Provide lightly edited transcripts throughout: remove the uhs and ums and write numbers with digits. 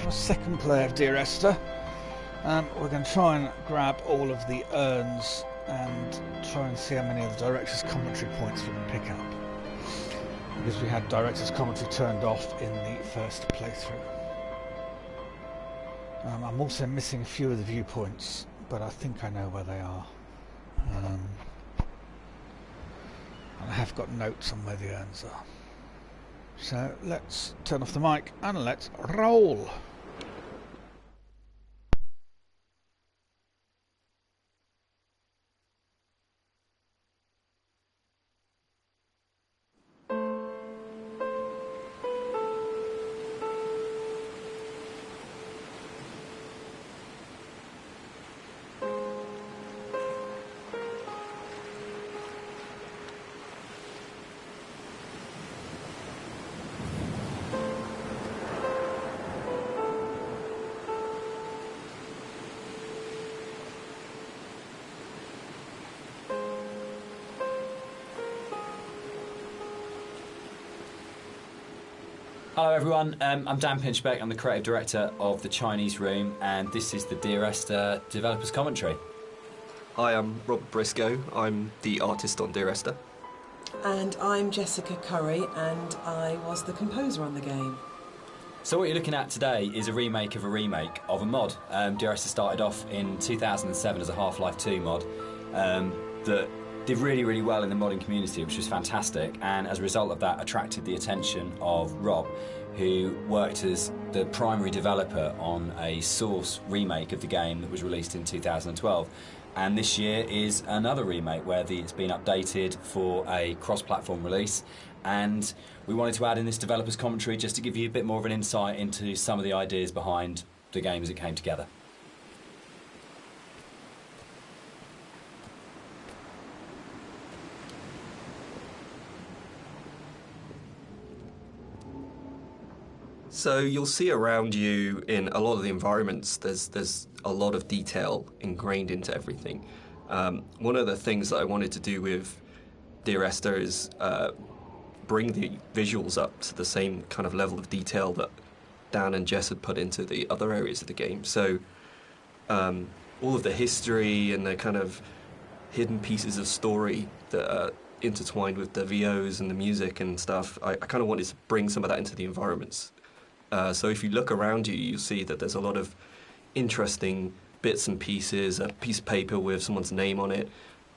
for a second play of Dear Esther. We're going to try and grab all of the urns and try and see how many of the director's commentary points we can pick up, because we had director's commentary turned off in the first playthrough. I'm also missing a few of the viewpoints, but I think I know where they are. And I have got notes on where the urns are. So let's turn off the mic and let's roll. Hello everyone, I'm Dan Pinchbeck, I'm the creative director of the Chinese Room, and this is the Dear Esther developers commentary. Hi, I'm Rob Briscoe, I'm the artist on Dear Esther. And I'm Jessica Curry, and I was the composer on the game. So what you're looking at today is a remake of a mod. Dear Esther started off in 2007 as a Half-Life 2 mod that did really, really well in the modding community, which was fantastic, and as a result of that attracted the attention of Rob, who worked as the primary developer on a Source remake of the game that was released in 2012. And this year is another remake where it's been updated for a cross-platform release, and we wanted to add in this developer's commentary just to give you a bit more of an insight into some of the ideas behind the game as it came together. So you'll see around you in a lot of the environments, there's a lot of detail ingrained into everything. One of the things that I wanted to do with Dear Esther is bring the visuals up to the same kind of level of detail that Dan and Jess had put into the other areas of the game. So all of the history and the kind of hidden pieces of story that are intertwined with the VOs and the music and stuff, I kind of wanted to bring some of that into the environments. So if you look around you, you'll see that there's a lot of interesting bits and pieces, a piece of paper with someone's name on it,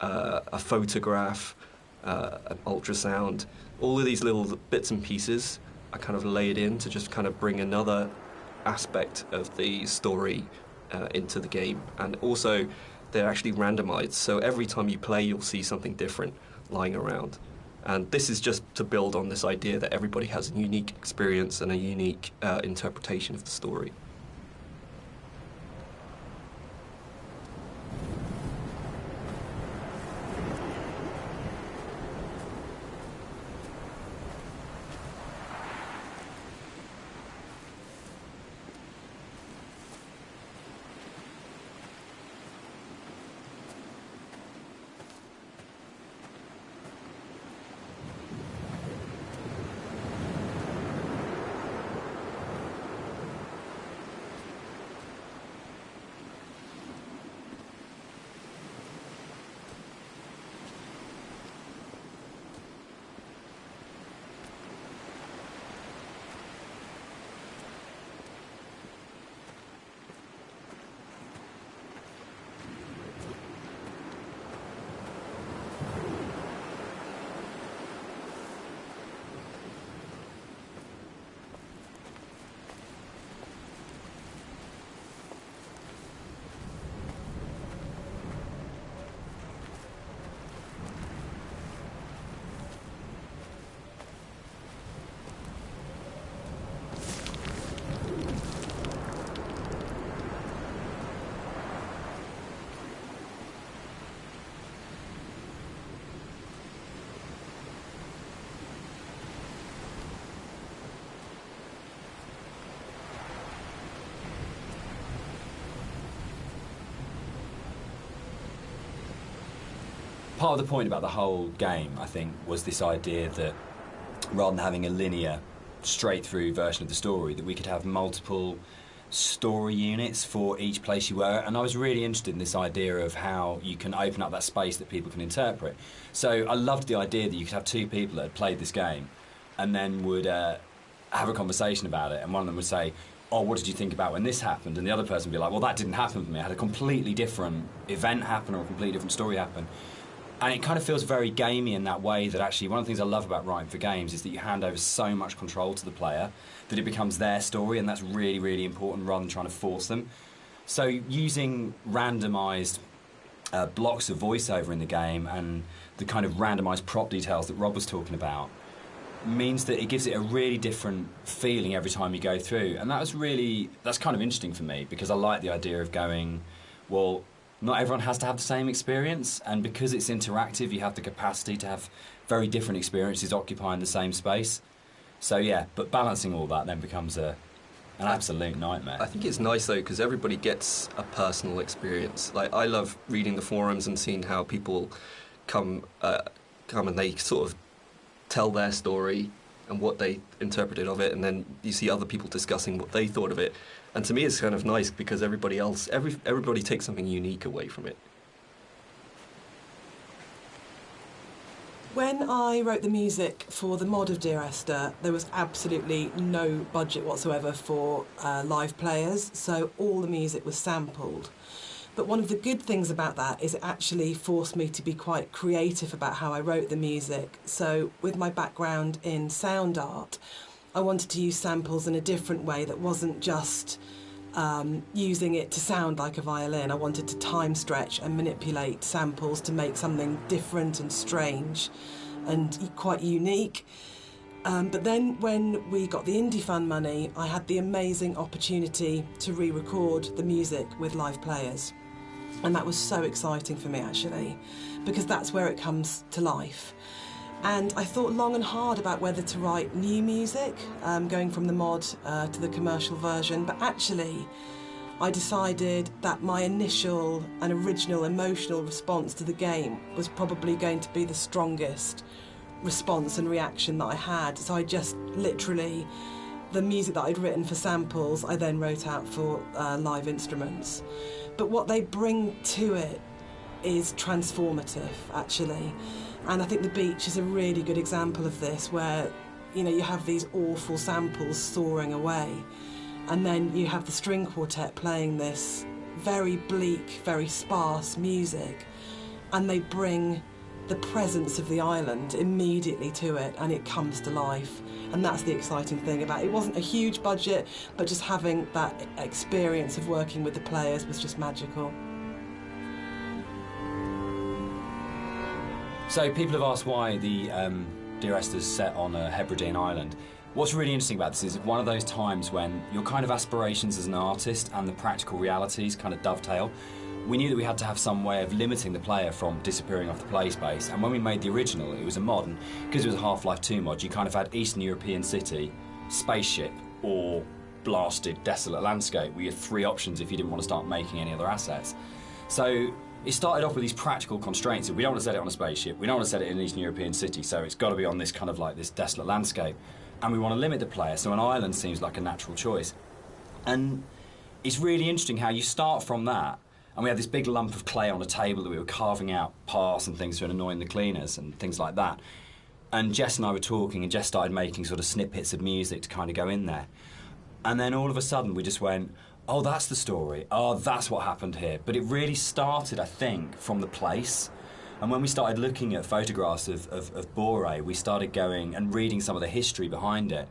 a photograph, an ultrasound. All of these little bits and pieces are kind of laid in to just kind of bring another aspect of the story into the game. And also, they're actually randomized, so every time you play, you'll see something different lying around. And this is just to build on this idea that everybody has a unique experience and a unique interpretation of the story. Part of the point about the whole game, I think, was this idea that rather than having a linear, straight-through version of the story, that we could have multiple story units for each place you were, and I was really interested in this idea of how you can open up that space that people can interpret. So I loved the idea that you could have two people that had played this game and then would have a conversation about it, and one of them would say, oh, what did you think about when this happened? And the other person would be like, well, that didn't happen for me. I had a completely different event happen or a completely different story happen. And it kind of feels very gamey in that way, that actually one of the things I love about writing for games is that you hand over so much control to the player that it becomes their story, and that's really, really important rather than trying to force them. So using randomised blocks of voiceover in the game and the kind of randomised prop details that Rob was talking about means that it gives it a really different feeling every time you go through. And that's kind of interesting for me, because I like the idea of going, well, not everyone has to have the same experience, and because it's interactive, you have the capacity to have very different experiences occupying the same space. So yeah, but balancing all that then becomes an absolute nightmare. I think it's nice though, because everybody gets a personal experience. Like, I love reading the forums and seeing how people come and they sort of tell their story and what they interpreted of it, and then you see other people discussing what they thought of it. And to me, it's kind of nice because everybody takes something unique away from it. When I wrote the music for the mod of Dear Esther, there was absolutely no budget whatsoever for live players, so all the music was sampled. But one of the good things about that is it actually forced me to be quite creative about how I wrote the music. So with my background in sound art, I wanted to use samples in a different way that wasn't just using it to sound like a violin. I wanted to time stretch and manipulate samples to make something different and strange and quite unique. But then when we got the Indie Fund money, I had the amazing opportunity to re-record the music with live players. And that was so exciting for me, actually, because that's where it comes to life. And I thought long and hard about whether to write new music, going from the mod to the commercial version, but actually I decided that my initial and original emotional response to the game was probably going to be the strongest response and reaction that I had. So I just literally, the music that I'd written for samples, I then wrote out for live instruments. But what they bring to it is transformative, actually. And I think The Beach is a really good example of this, where, you have these awful samples soaring away, and then you have the string quartet playing this very bleak, very sparse music, and they bring the presence of the island immediately to it, and it comes to life. And that's the exciting thing about it. It wasn't a huge budget, but just having that experience of working with the players was just magical. So people have asked why the Dear Esther's set on a Hebridean island. What's really interesting about this is one of those times when your kind of aspirations as an artist and the practical realities kind of dovetail. We knew that we had to have some way of limiting the player from disappearing off the play space, and when we made the original, it was a mod, and because it was a Half-Life 2 mod, you kind of had Eastern European city, spaceship, or blasted desolate landscape. We had three options if you didn't want to start making any other assets. So it started off with these practical constraints. We don't want to set it on a spaceship, we don't want to set it in an Eastern European city, so it's got to be on this kind of like this desolate landscape. And we want to limit the player, so an island seems like a natural choice. And it's really interesting how you start from that, and we had this big lump of clay on a table that we were carving out paths and things to annoying the cleaners and things like that. And Jess and I were talking, and Jess started making sort of snippets of music to kind of go in there. And then all of a sudden we just went, oh, that's the story. Oh, that's what happened here. But it really started, I think, from the place. And when we started looking at photographs of Boré, we started going and reading some of the history behind it.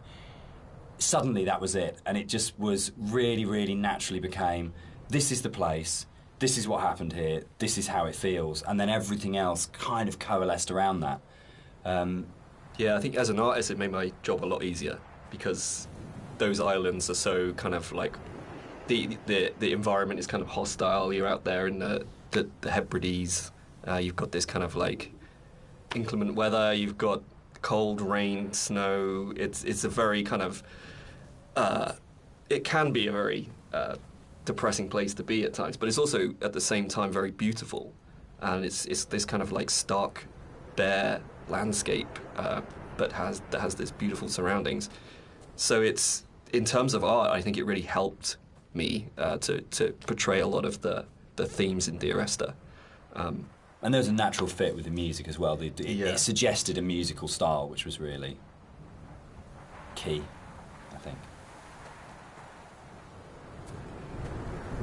Suddenly that was it. And it just was really, really naturally became, this is the place, this is what happened here, this is how it feels. And then everything else kind of coalesced around that. Yeah, I think as an artist it made my job a lot easier, because those islands are so kind of like, the environment is kind of hostile. You're out there in the Hebrides. You've got this kind of like inclement weather. You've got cold, rain, snow. It's a very kind of it can be a very depressing place to be at times, but it's also at the same time very beautiful, and it's this kind of like stark, bare landscape, but has this beautiful surroundings. So it's, in terms of art, I think it really helped me to portray a lot of the themes in Dear Esther. And there was a natural fit with the music as well. It suggested a musical style, which was really key, I think.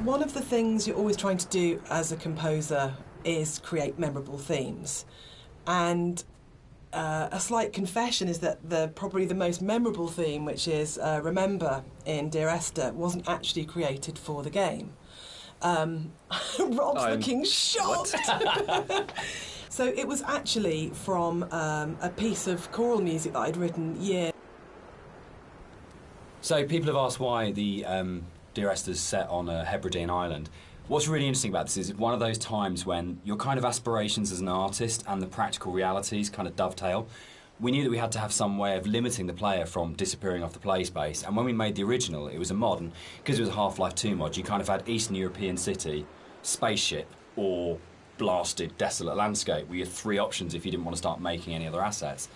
One of the things you're always trying to do as a composer is create memorable themes. And a slight confession is that probably the most memorable theme, which is Remember in Dear Esther, wasn't actually created for the game. Rob's looking shocked. So it was actually from a piece of choral music that I'd written years. So people have asked why the Dear Esther's set on a Hebridean island. What's really interesting about this is one of those times when your kind of aspirations as an artist and the practical realities kind of dovetail. We knew that we had to have some way of limiting the player from disappearing off the play space, and when we made the original, it was a mod, and because it was a Half-Life 2 mod, you kind of had Eastern European city, spaceship, or blasted, desolate landscape. We had 3 options if you didn't want to start making any other assets.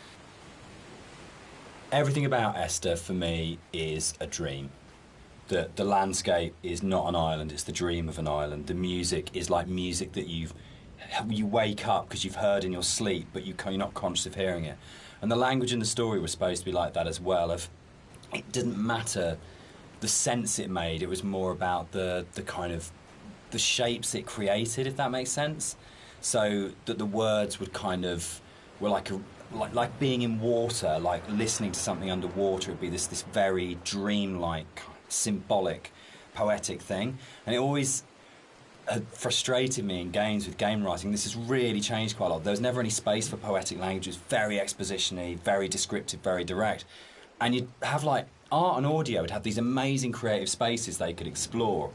Everything about Esther, for me, is a dream. The landscape is not an island, it's the dream of an island. The music is like music that you wake up because you've heard in your sleep, but you're not conscious of hearing it. And the language and the story was supposed to be like that as well. It didn't matter the sense it made, it was more about the kind of the shapes it created, if that makes sense. So that the words would kind of were like being in water, like listening to something underwater. It'd be this very dreamlike, symbolic, poetic thing. And it always had frustrated me in games with game writing. This has really changed quite a lot. There was never any space for poetic language. It was very exposition-y, very descriptive, very direct. And you'd have like art and audio would have these amazing creative spaces they could explore.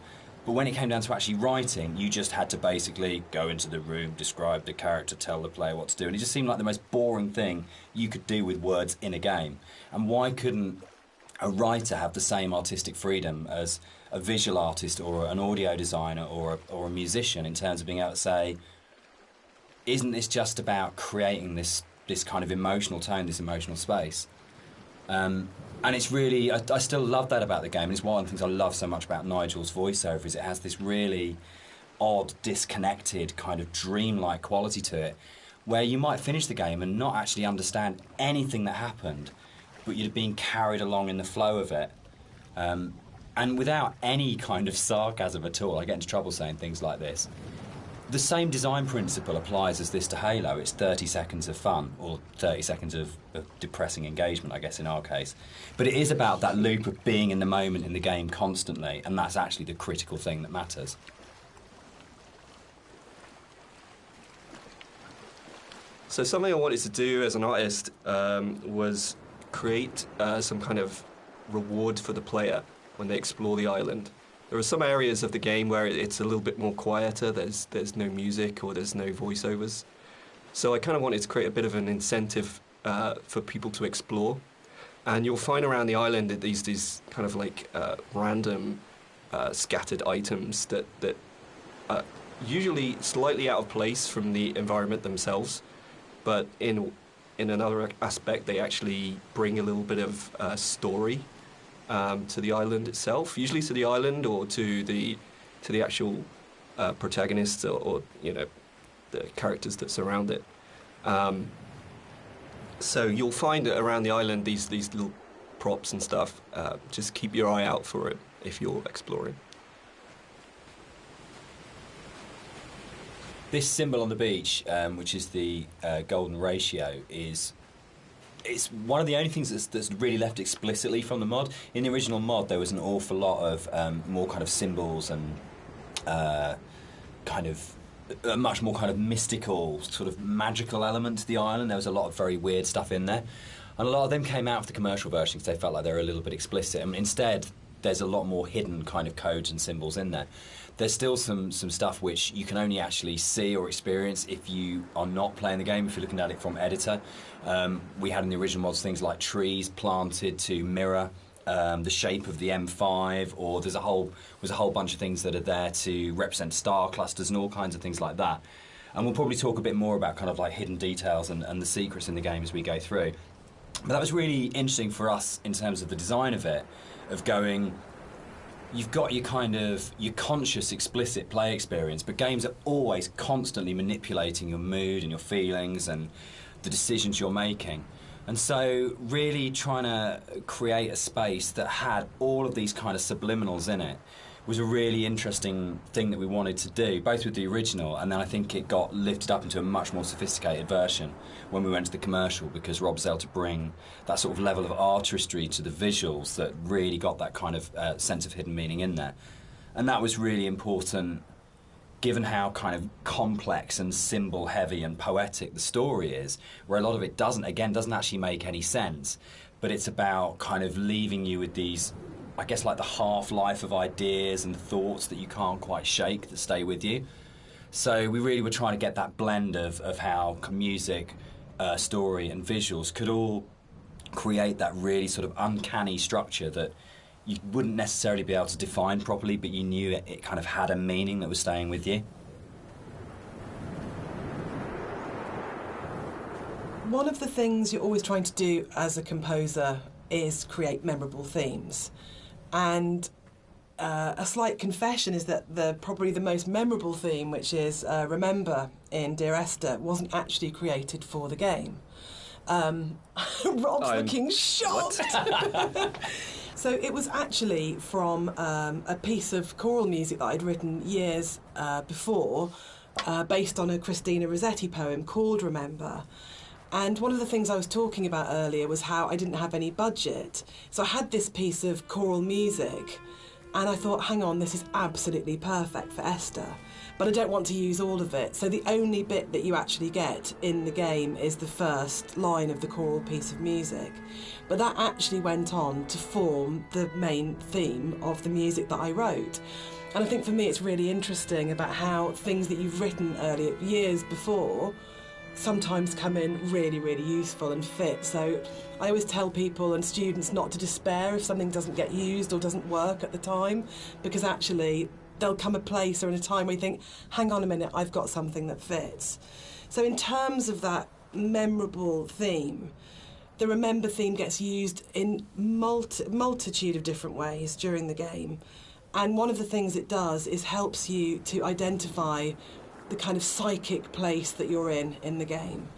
But when it came down to actually writing, you just had to basically go into the room, describe the character, tell the player what to do. And it just seemed like the most boring thing you could do with words in a game. And why couldn't a writer have the same artistic freedom as a visual artist or an audio designer or a musician in terms of being able to say, isn't this just about creating this kind of emotional tone, this emotional space? And it's really, I still love that about the game, and it's one of the things I love so much about Nigel's voiceover is it has this really odd, disconnected, kind of dreamlike quality to it, where you might finish the game and not actually understand anything that happened, but you'd have been carried along in the flow of it. And without any kind of sarcasm at all, I get into trouble saying things like this. The same design principle applies as this to Halo. It's 30 seconds of fun, or 30 seconds of depressing engagement, I guess, in our case. But it is about that loop of being in the moment in the game constantly, and that's actually the critical thing that matters. So something I wanted to do as an artist was create some kind of reward for the player when they explore the island. There are some areas of the game where it's a little bit more quieter, there's no music or there's no voiceovers. So I kind of wanted to create a bit of an incentive for people to explore. And you'll find around the island that these kind of like random scattered items that are usually slightly out of place from the environment themselves, but in another aspect they actually bring a little bit of story to the island itself, usually to the island or to the actual protagonists or you know the characters that surround it. So you'll find that around the island these little props and stuff. Just keep your eye out for it if you're exploring. This symbol on the beach, which is the golden ratio, it's one of the only things that's really left explicitly from the mod. In the original mod, there was an awful lot of more kind of symbols and kind of a much more kind of mystical, sort of magical element to the island. There was a lot of very weird stuff in there. And a lot of them came out of the commercial version because they felt like they were a little bit explicit. And instead, there's a lot more hidden kind of codes and symbols in there. There's still some stuff which you can only actually see or experience if you are not playing the game, if you're looking at it from editor. We had in the original mods things like trees planted to mirror the shape of the M5, or there's a whole bunch of things that are there to represent star clusters and all kinds of things like that. And we'll probably talk a bit more about kind of like hidden details and the secrets in the game as we go through. But that was really interesting for us in terms of the design of it, of going, you've got your kind of your conscious, explicit play experience, but games are always constantly manipulating your mood and your feelings and the decisions you're making. And so really trying to create a space that had all of these kind of subliminals in it was a really interesting thing that we wanted to do, both with the original, and then I think it got lifted up into a much more sophisticated version when we went to the commercial, because Rob was able to bring that sort of level of artistry to the visuals that really got that kind of sense of hidden meaning in there. And that was really important, given how kind of complex and symbol-heavy and poetic the story is, where a lot of it doesn't actually make any sense, but it's about kind of leaving you with these, I guess, like the half-life of ideas and thoughts that you can't quite shake, that stay with you. So we really were trying to get that blend of how music, story and visuals could all create that really sort of uncanny structure that you wouldn't necessarily be able to define properly, but you knew it kind of had a meaning that was staying with you. One of the things you're always trying to do as a composer is create memorable themes. And a slight confession is that probably the most memorable theme, which is Remember in Dear Esther, wasn't actually created for the game. Rob's looking shocked. So it was actually from a piece of choral music that I'd written years before, based on a Christina Rossetti poem called Remember. And one of the things I was talking about earlier was how I didn't have any budget. So I had this piece of choral music, and I thought, hang on, this is absolutely perfect for Esther. But I don't want to use all of it. So the only bit that you actually get in the game is the first line of the choral piece of music. But that actually went on to form the main theme of the music that I wrote. And I think for me it's really interesting about how things that you've written earlier, years before, sometimes come in really, really useful and fit. So I always tell people and students not to despair if something doesn't get used or doesn't work at the time, because actually there'll come a place or in a time where you think, hang on a minute, I've got something that fits. So in terms of that memorable theme, the Remember theme gets used in multitude of different ways during the game. And one of the things it does is helps you to identify the kind of psychic place that you're in the game.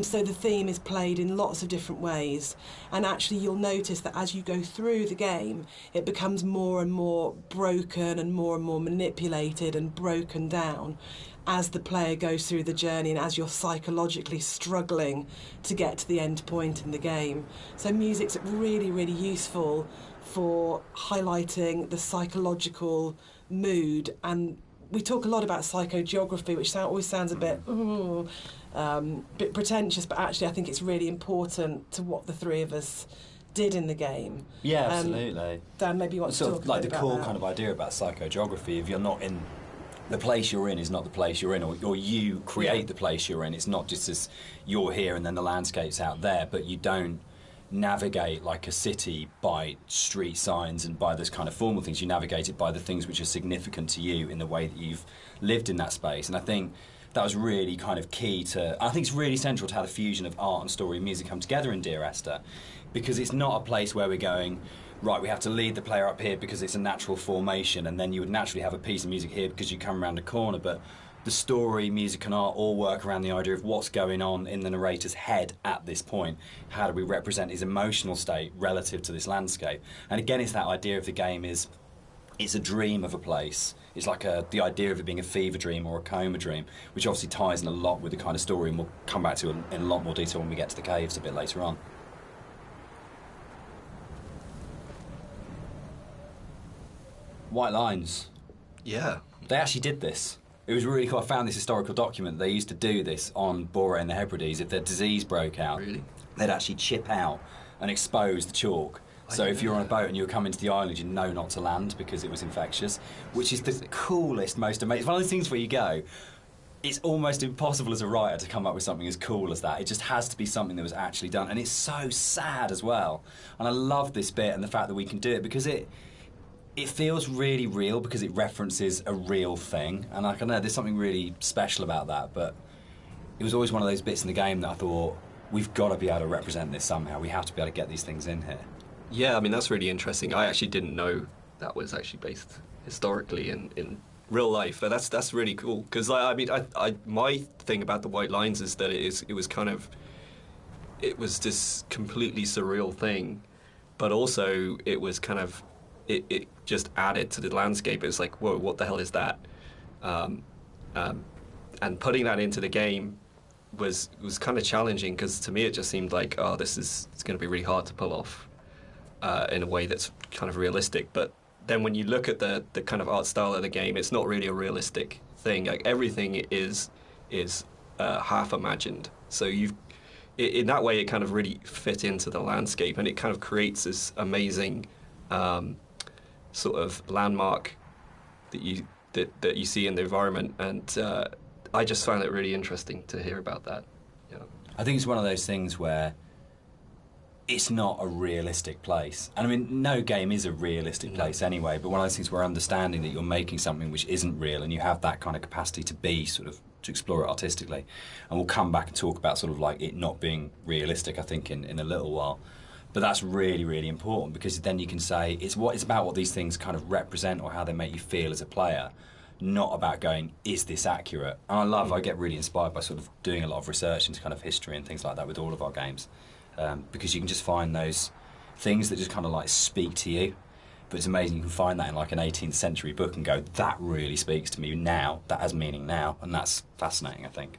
So the theme is played in lots of different ways, and actually you'll notice that as you go through the game it becomes more and more broken and more manipulated and broken down as the player goes through the journey and as you're psychologically struggling to get to the end point in the game. So music's really, really useful for highlighting the psychological mood. And we talk a lot about psychogeography, which always sounds a bit pretentious, but actually I think it's really important to what the three of us did in the game. Yeah, absolutely. Dan, maybe you want to talk sort of like a bit the about core that. kind of idea about psychogeography. If you're not in the place you're in, is not the place you're in, or you create the place you're in. It's not just as you're here and then the landscape's out there, but you don't navigate like a city by street signs and by those kind of formal things. You navigate it by the things which are significant to you in the way that you've lived in that space. And I think that was really kind of key to, I think it's really central to how the fusion of art and story and music come together in Dear Esther, because it's not a place where we're going, right, we have to lead the player up here because it's a natural formation, and then you would naturally have a piece of music here because you come around a corner. But the story, music and art all work around the idea of what's going on in the narrator's head at this point. How do we represent his emotional state relative to this landscape? And again, it's that idea of the game is, it's a dream of a place. It's like the idea of it being a fever dream or a coma dream, which obviously ties in a lot with the kind of story, and we'll come back to in a lot more detail when we get to the caves a bit later on. White lines. Yeah. They actually did this. It was really cool. I found this historical document. They used to do this on Boré and the Hebrides. If their disease broke out, Really? they'd actually chip out and expose the chalk. So if you're on a boat and you were coming to the island, you know not to land because it was infectious, which is the coolest, most amazing. It's one of those things where you go, it's almost impossible as a writer to come up with something as cool as that. It just has to be something that was actually done. And it's so sad as well. And I love this bit and the fact that we can do it because it feels really real because it references a real thing. And I don't know, there's something really special about that. But it was always one of those bits in the game that I thought, we've got to be able to represent this somehow. We have to be able to get these things in here. Yeah, I mean, that's really interesting. I actually didn't know that was actually based historically in real life. But that's really cool, because I mean, my thing about the White Lines is that it was this completely surreal thing, but also it was kind of it just added to the landscape. It was like, whoa, what the hell is that? And putting that into the game was kind of challenging, because to me it just seemed like, oh, it's going to be really hard to pull off in a way that's kind of realistic. But then when you look at the kind of art style of the game, it's not really a realistic thing. Like, everything is half imagined. So in that way, it kind of really fit into the landscape, and it kind of creates this amazing sort of landmark that you see in the environment. And I just found it really interesting to hear about that. Yeah. I think it's one of those things where it's not a realistic place. And I mean, no game is a realistic place anyway, but one of those things where understanding that you're making something which isn't real, and you have that kind of capacity to explore it artistically. And we'll come back and talk about sort of like it not being realistic, I think, in a little while. But that's really, really important, because then you can say it's about what these things kind of represent or how they make you feel as a player, not about going, is this accurate? And I get really inspired by sort of doing a lot of research into kind of history and things like that with all of our games. Because you can just find those things that just kind of like speak to you. But it's amazing you can find that in like an 18th century book and go, that really speaks to me now, that has meaning now, and that's fascinating, I think.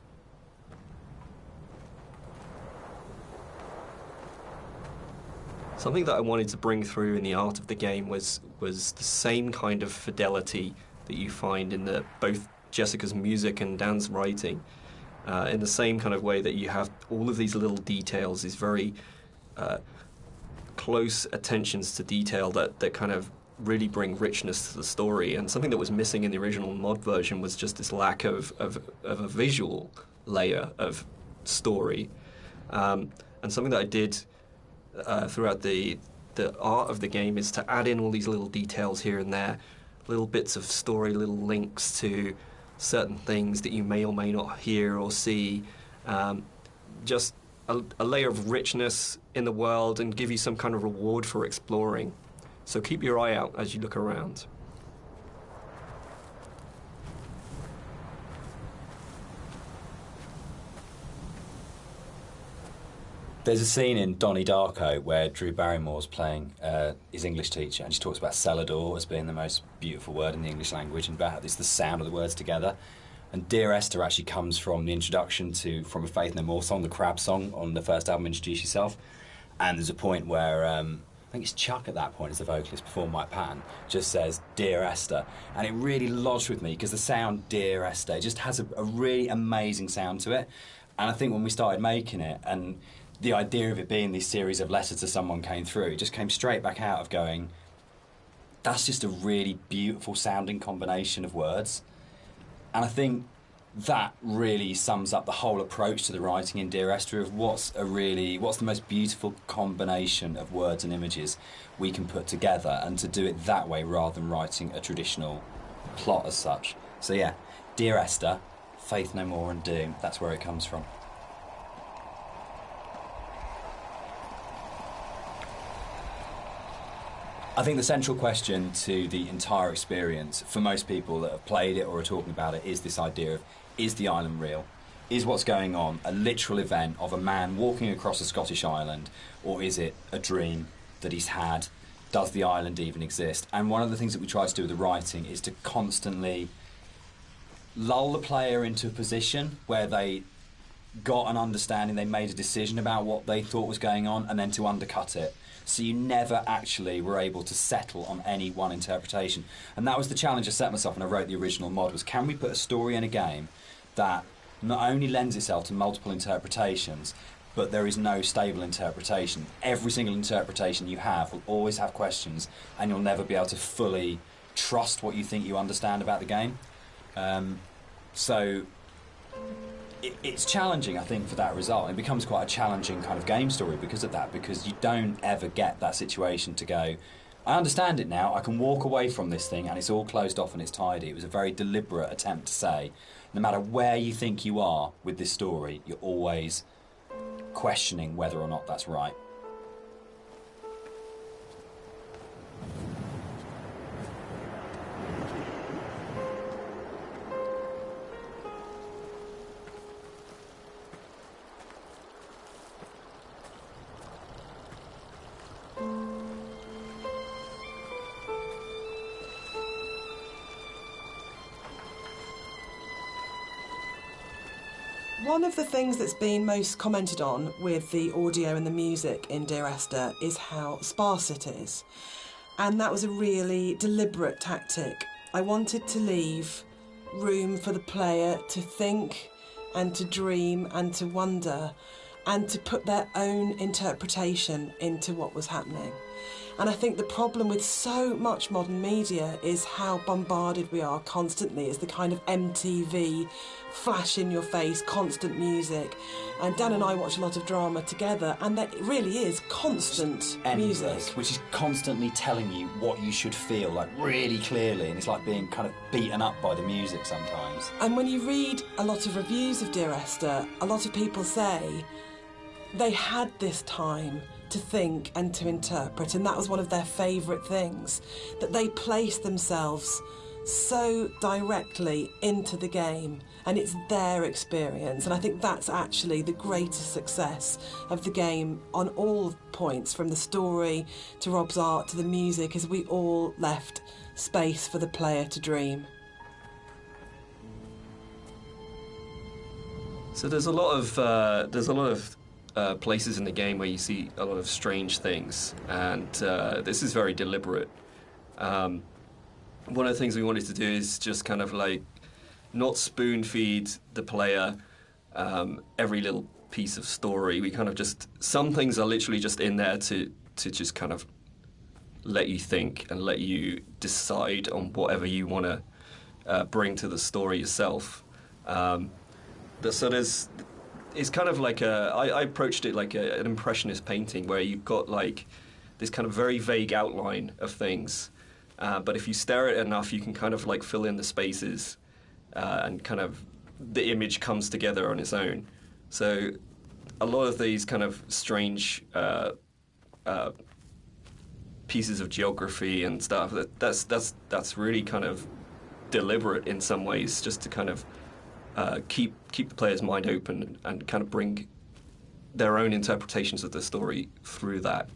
Something that I wanted to bring through in the art of the game was the same kind of fidelity that you find in both Jessica's music and Dan's writing. In the same kind of way that you have all of these little details, these very close attentions to detail that kind of really bring richness to the story. And something that was missing in the original mod version was just this lack of a visual layer of story. And something that I did throughout the art of the game is to add in all these little details here and there, little bits of story, little links to certain things that you may or may not hear or see, just a layer of richness in the world, and give you some kind of reward for exploring. So keep your eye out as you look around. There's a scene in Donnie Darko where Drew Barrymore's playing his English teacher, and she talks about Celador as being the most beautiful word in the English language, and about it's the sound of the words together. And Dear Esther actually comes from the introduction from a Faith No More song, the Crab song on the first album, Introduce Yourself. And there's a point where, I think it's Chuck at that point as the vocalist before Mike Patton, just says, Dear Esther. And it really lodged with me, because the sound Dear Esther just has a really amazing sound to it. And I think when we started making it, and the idea of it being this series of letters to someone came through, it just came straight back out of going, that's just a really beautiful sounding combination of words. And I think that really sums up the whole approach to the writing in Dear Esther of what's the most beautiful combination of words and images we can put together, and to do it that way rather than writing a traditional plot as such. So yeah, Dear Esther, Faith No More and Doom, that's where it comes from. I think the central question to the entire experience, for most people that have played it or are talking about it, is this idea of, is the island real? Is what's going on a literal event of a man walking across a Scottish island, or is it a dream that he's had? Does the island even exist? And one of the things that we try to do with the writing is to constantly lull the player into a position where they got an understanding, they made a decision about what they thought was going on, and then to undercut it. So you never actually were able to settle on any one interpretation. And that was the challenge I set myself when I wrote the original mod, was can we put a story in a game that not only lends itself to multiple interpretations, but there is no stable interpretation. Every single interpretation you have will always have questions, and you'll never be able to fully trust what you think you understand about the game. So it's challenging, I think, for that result. It becomes quite a challenging kind of game story because of that, because you don't ever get that situation to go, I understand it now, I can walk away from this thing and it's all closed off and it's tidy. It was a very deliberate attempt to say, no matter where you think you are with this story, you're always questioning whether or not that's right. One of the things that's been most commented on with the audio and the music in Dear Esther is how sparse it is. And that was a really deliberate tactic. I wanted to leave room for the player to think and to dream and to wonder and to put their own interpretation into what was happening. And I think the problem with so much modern media is how bombarded we are constantly. It's the kind of MTV, flash in your face, constant music. And Dan and I watch a lot of drama together, and that really is constant Endless, music. which is constantly telling you what you should feel, like really clearly, and it's like being kind of beaten up by the music sometimes. And when you read a lot of reviews of Dear Esther, a lot of people say they had this time to think and to interpret, and that was one of their favourite things, that they placed themselves so directly into the game, and it's their experience. And I think that's actually the greatest success of the game on all points, from the story to Rob's art to the music, is we all left space for the player to dream. So there's a lot of places in the game where you see a lot of strange things, and this is very deliberate. One of the things we wanted to do is just kind of like not spoon feed the player every little piece of story. We kind of just, some things are literally just in there to just kind of let you think and let you decide on whatever you want to bring to the story yourself. So it's kind of like I approached it like an impressionist painting, where you've got like this kind of very vague outline of things, but if you stare at it enough, you can kind of like fill in the spaces, and kind of the image comes together on its own. So a lot of these kind of strange pieces of geography and stuff, that's really kind of deliberate in some ways, just to kind of keep the player's mind open and kind of bring their own interpretations of the story through that.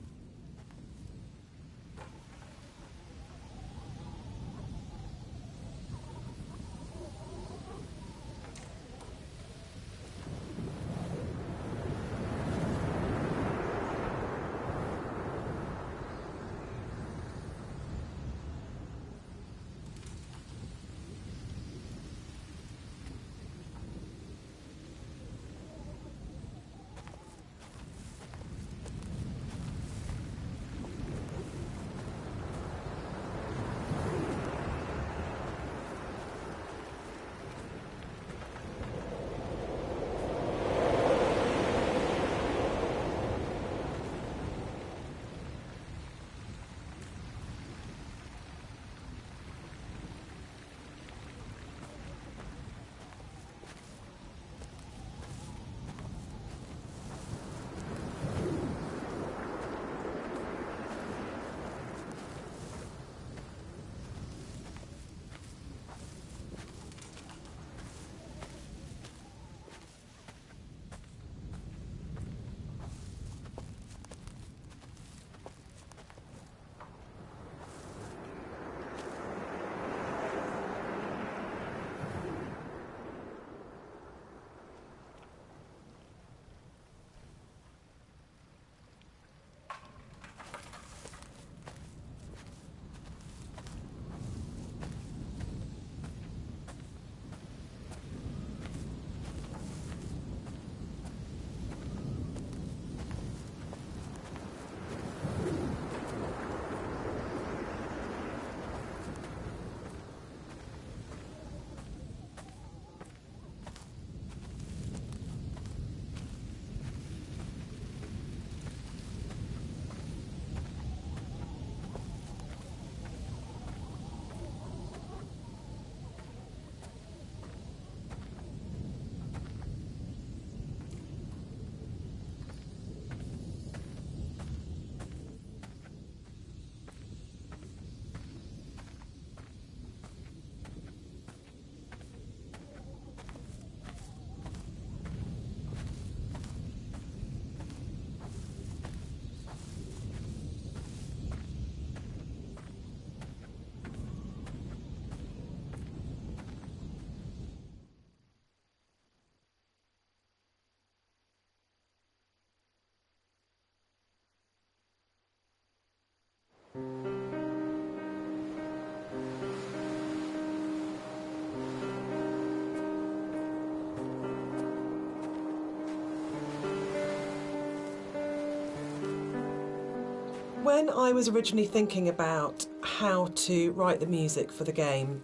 when I was originally thinking about how to write the music for the game,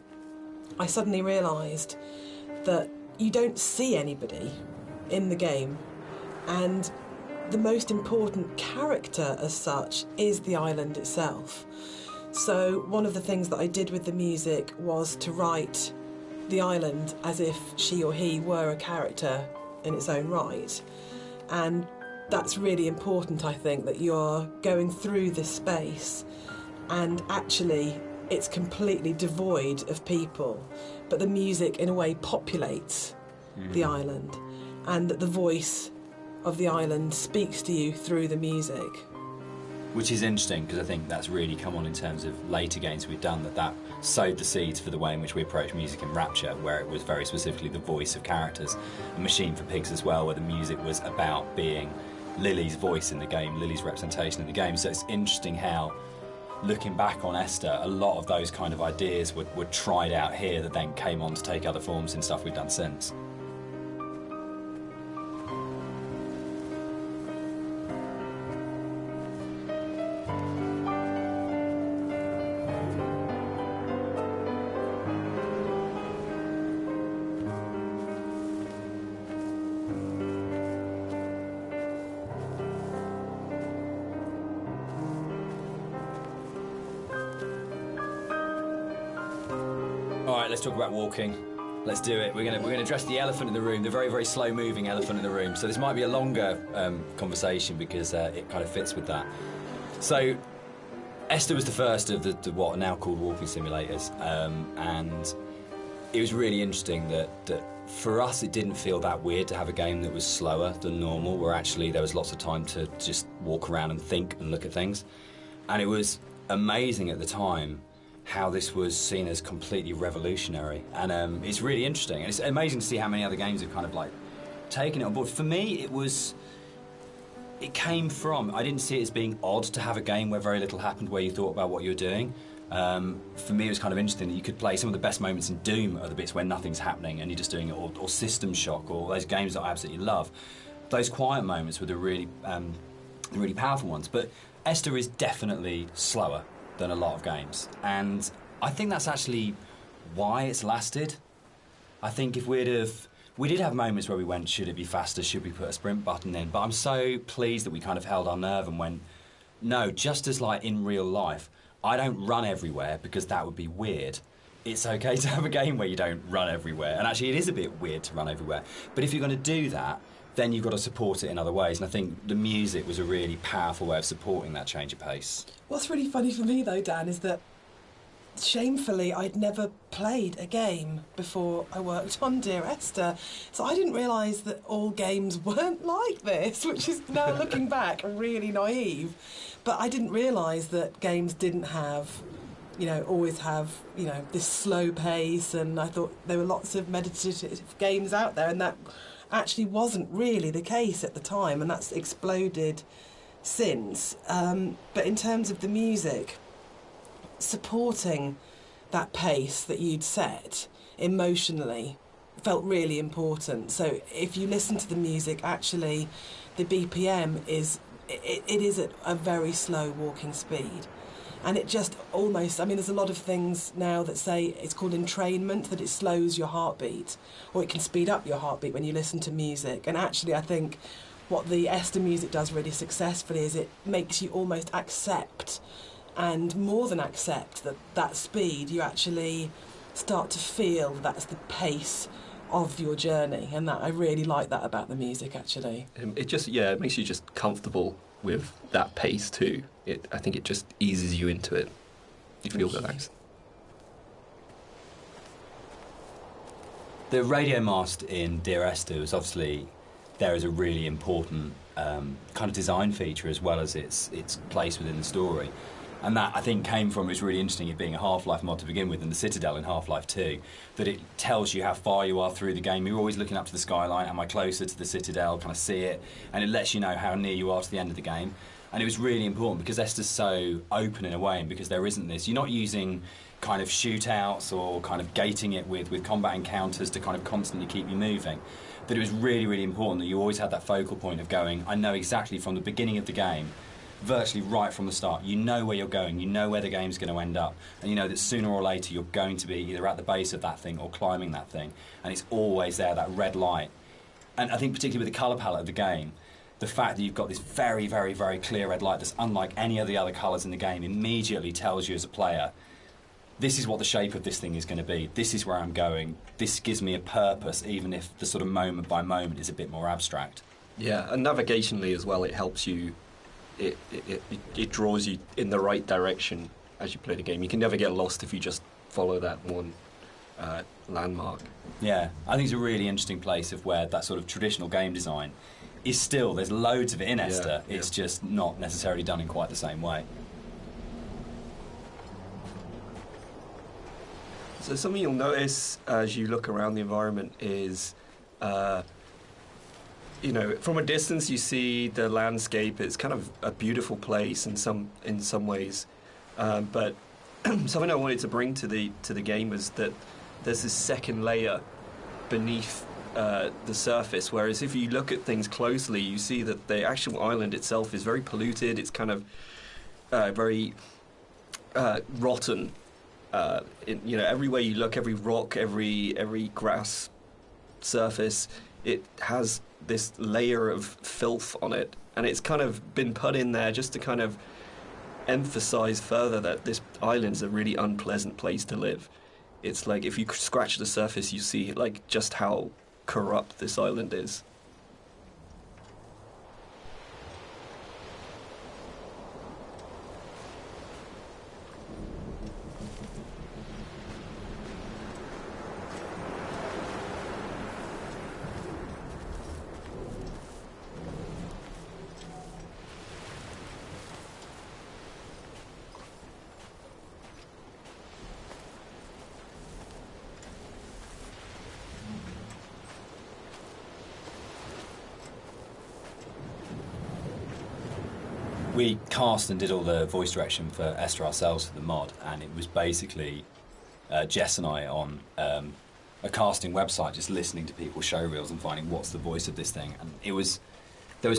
I suddenly realised that you don't see anybody in the game, and the most important character as such is the island itself. So one of the things that I did with the music was to write the island as if she or he were a character in its own right. And that's really important, I think, that you're going through this space and actually it's completely devoid of people, but the music in a way populates the island, and that the voice of the island speaks to you through the music. Which is interesting, because I think that's really come on in terms of later games we've done, that sowed the seeds for the way in which we approach music in Rapture, where it was very specifically the voice of characters. And Machine for Pigs as well, where the music was about being Lily's voice in the game, Lily's representation in the game. So it's interesting how, looking back on Esther, a lot of those kind of ideas were tried out here that then came on to take other forms in stuff we've done since. Alright, let's talk about walking. Let's do it. We're gonna address the elephant in the room, the very, very slow-moving elephant in the room. So this might be a longer conversation because it kind of fits with that. So Esther was the first of the what are now called walking simulators, and it was really interesting that for us it didn't feel that weird to have a game that was slower than normal, where actually there was lots of time to just walk around and think and look at things. And it was amazing at the time how this was seen as completely revolutionary, and it's really interesting, and it's amazing to see how many other games have kind of like taken it on board. For me, it came from, I didn't see it as being odd to have a game where very little happened, where you thought about what you were doing. For me, it was kind of interesting that you could play some of the best moments in Doom are the bits where nothing's happening and you're just doing it, or System Shock, or those games that I absolutely love. Those quiet moments were the really powerful ones. But Esther is definitely slower than a lot of games, and I think that's actually why it's lasted. I think if we did have moments where we went, should it be faster, should we put a sprint button in, but I'm so pleased that we kind of held our nerve and went, no, just as like in real life, I don't run everywhere because that would be weird. It's okay to have a game where you don't run everywhere, and actually it is a bit weird to run everywhere, but if you're going to do that, then you've got to support it in other ways, and I think the music was a really powerful way of supporting that change of pace. What's really funny for me though, Dan, is that shamefully I'd never played a game before I worked on Dear Esther, so I didn't realise that all games weren't like this, which is now looking back really naive. But I didn't realise that games didn't have, always have, this slow pace, and I thought there were lots of meditative games out there, and that actually wasn't really the case at the time, and that's exploded since. But in terms of the music, supporting that pace that you'd set emotionally felt really important. So if you listen to the music, actually the BPM is at a very slow walking speed, and it just almost, there's a lot of things now that say it's called entrainment, that it slows your heartbeat, or it can speed up your heartbeat when you listen to music. And actually I think what the Esther music does really successfully is it makes you almost accept, and more than accept, that speed. You actually start to feel that's the pace of your journey, and that I really like that about the music, actually. It makes you just comfortable with that pace too. I think it just eases you into it. You feel relaxed. The radio mast in Dear Esther was obviously there as a really important kind of design feature, as well as its place within the story. And that, I think, came from, it's really interesting, it being a Half-Life mod to begin with, and the Citadel in Half-Life 2, that it tells you how far you are through the game. You're always looking up to the skyline, am I closer to the Citadel, can I see it? And it lets you know how near you are to the end of the game. And it was really important because Esther's so open in a way, and because there isn't this, you're not using kind of shootouts or kind of gating it with combat encounters to kind of constantly keep you moving, that it was really, really important that you always had that focal point of going, I know exactly from the beginning of the game virtually right from the start. You know where you're going, you know where the game's going to end up, and you know that sooner or later you're going to be either at the base of that thing or climbing that thing, and it's always there, that red light. And I think particularly with the colour palette of the game, the fact that you've got this very, very, very clear red light that's unlike any of the other colours in the game immediately tells you as a player, this is what the shape of this thing is going to be, this is where I'm going, this gives me a purpose, even if the sort of moment by moment is a bit more abstract. Yeah, and navigationally as well, it helps you. It draws you in the right direction as you play the game. You can never get lost if you just follow that one landmark. Yeah, I think it's a really interesting place of where that sort of traditional game design is still, there's loads of it in Esther, it's just not necessarily done in quite the same way. So something you'll notice as you look around the environment is from a distance you see the landscape. It's kind of a beautiful place in some ways, but something I wanted to bring to the game was that there's this second layer beneath the surface. Whereas if you look at things closely, you see that the actual island itself is very polluted. It's kind of very rotten. Everywhere you look, every rock, every grass surface, it has this layer of filth on it, and it's kind of been put in there just to kind of emphasize further that this island's a really unpleasant place to live. It's like if you scratch the surface, you see like just how corrupt this island is. We cast and did all the voice direction for Esther ourselves for the mod, and it was basically Jess and I on a casting website just listening to people's show reels and finding what's the voice of this thing. And there was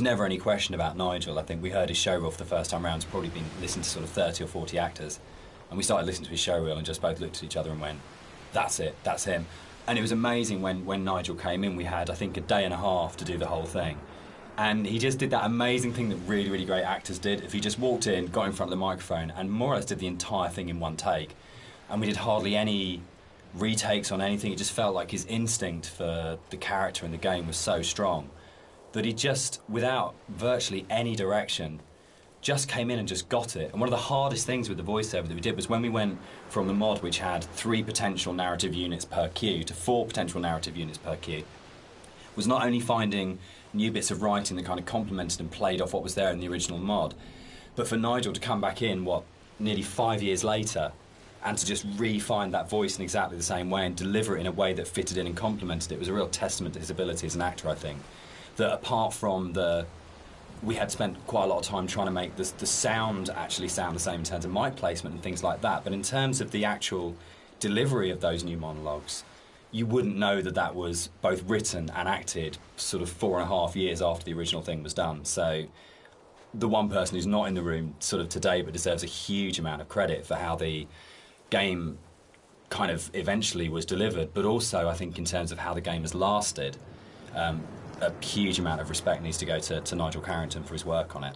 never any question about Nigel. I think we heard his show reel for the first time round. It's probably been listened to sort of 30 or 40 actors, and we started listening to his show reel and just both looked at each other and went, that's it, that's him. And it was amazing when Nigel came in. We had, I think, a day and a half to do the whole thing. And he just did that amazing thing that really, really great actors did. If he just walked in, got in front of the microphone, and more or less did the entire thing in one take. And we did hardly any retakes on anything. It just felt like his instinct for the character in the game was so strong that he just, without virtually any direction, just came in and just got it. And one of the hardest things with the voiceover that we did was when we went from the mod, which had 3 potential narrative units per queue, to 4 potential narrative units per queue, was not only finding new bits of writing that kind of complemented and played off what was there in the original mod, but for Nigel to come back in, nearly 5 years later, and to just re-find that voice in exactly the same way and deliver it in a way that fitted in and complemented it was a real testament to his ability as an actor, I think. That apart from we had spent quite a lot of time trying to make the sound actually sound the same in terms of mic placement and things like that, but in terms of the actual delivery of those new monologues, you wouldn't know that was both written and acted sort of 4.5 years after the original thing was done. So the one person who's not in the room sort of today but deserves a huge amount of credit for how the game kind of eventually was delivered, but also I think in terms of how the game has lasted, a huge amount of respect needs to go to Nigel Carrington for his work on it.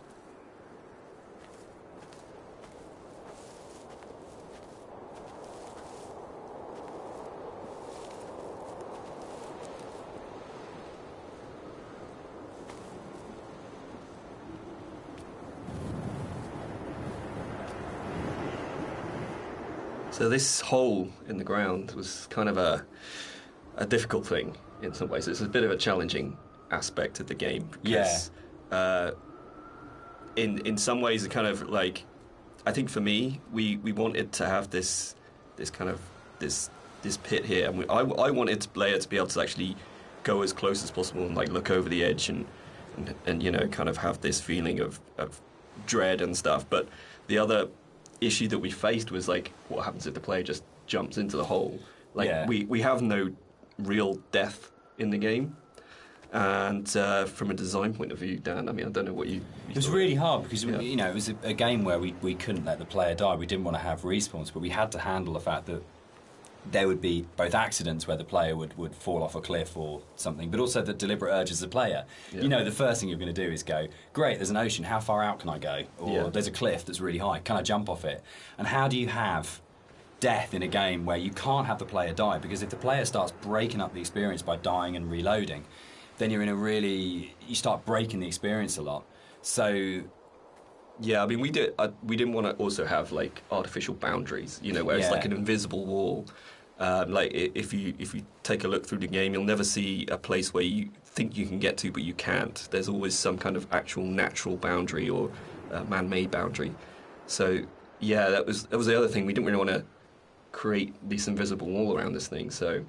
So this hole in the ground was kind of a difficult thing in some ways. It's a bit of a challenging aspect of the game. Because, in some ways, it kind of like, I think for me, we wanted to have this kind of this pit here, and I wanted the player to be able to actually go as close as possible and like look over the edge and kind of have this feeling of dread and stuff. But the other issue that we faced was like, what happens if the player just jumps into the hole? Like we have no real death in the game, And from a design point of view, Dan, I mean, I don't know what you it was really hard because it was a game where we couldn't let the player die. We didn't want to have respawns, but we had to handle the fact that there would be both accidents where the player would fall off a cliff or something, but also the deliberate urges of the player. Yeah. The first thing you're going to do is go, great, there's an ocean, how far out can I go? Or there's a cliff that's really high, can I jump off it? And how do you have death in a game where you can't have the player die? Because if the player starts breaking up the experience by dying and reloading, then you're in you start breaking the experience a lot. So... Yeah, I mean, we didn't want to also have, like, artificial boundaries, where it's like an invisible wall. Like, if you take a look through the game, you'll never see a place where you think you can get to, but you can't. There's always some kind of actual natural boundary or man-made boundary. So, yeah, that was the other thing. We didn't really want to create this invisible wall around this thing, so...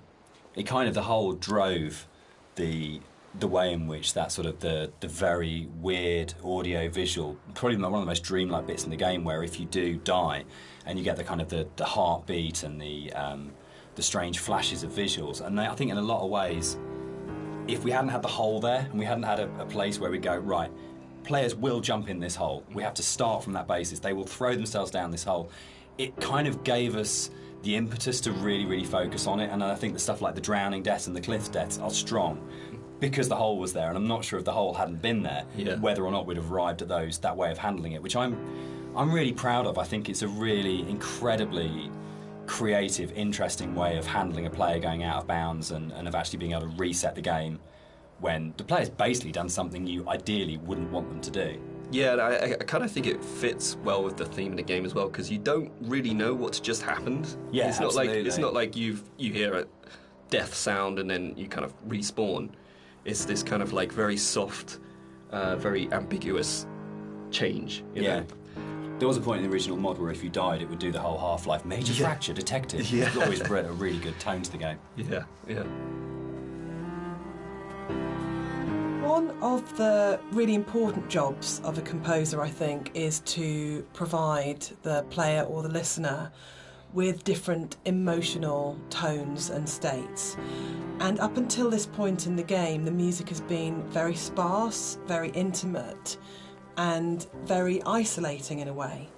It kind of, the whole drove the way in which that sort of the very weird audio-visual, probably one of the most dreamlike bits in the game, where if you do die and you get the kind of the heartbeat and the strange flashes of visuals. And I think in a lot of ways, if we hadn't had the hole there and we hadn't had a place where we go, right, players will jump in this hole, we have to start from that basis, they will throw themselves down this hole, it kind of gave us the impetus to really, really focus on it. And I think the stuff like the drowning deaths and the cliff deaths are strong because the hole was there, and I'm not sure if the hole hadn't been there, whether or not we'd have arrived at that way of handling it, which I'm really proud of. I think it's a really incredibly creative, interesting way of handling a player going out of bounds and of actually being able to reset the game when the player's basically done something you ideally wouldn't want them to do. Yeah, I kind of think it fits well with the theme of the game as well, because you don't really know what's just happened. Yeah, it's not like you hear a death sound and then you kind of respawn. It's this kind of like very soft, very ambiguous change. You know? There was a point in the original mod where if you died, it would do the whole Half-Life major fracture detected. Yeah. It always brought a really good tone to the game. Yeah. One of the really important jobs of a composer, I think, is to provide the player or the listener with different emotional tones and states. And up until this point in the game, the music has been very sparse, very intimate, and very isolating in a way.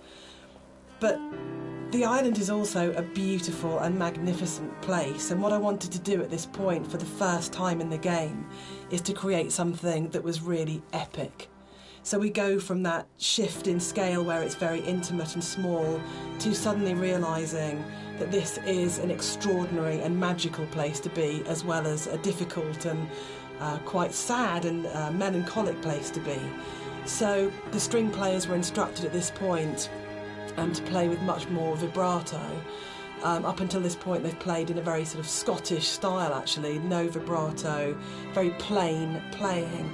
But the island is also a beautiful and magnificent place, and what I wanted to do at this point for the first time in the game is to create something that was really epic. So we go from that shift in scale where it's very intimate and small to suddenly realising that this is an extraordinary and magical place to be, as well as a difficult and quite sad and melancholic place to be. So the string players were instructed at this point to play with much more vibrato. Up until this point they've played in a very sort of Scottish style, actually, no vibrato, very plain playing.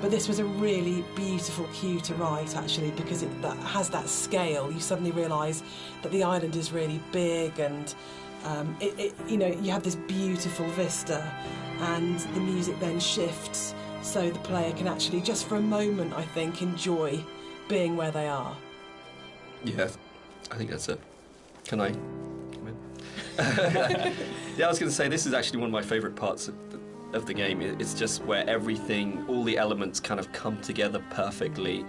But this was a really beautiful cue to write, actually, because it has that scale. You suddenly realise that the island is really big, and you have this beautiful vista, and the music then shifts so the player can actually, just for a moment, I think, enjoy being where they are. Yeah, I think that's it. Can I come in? Yeah, I was going to say, this is actually one of my favourite parts of the game. It's just where everything, all the elements kind of come together perfectly.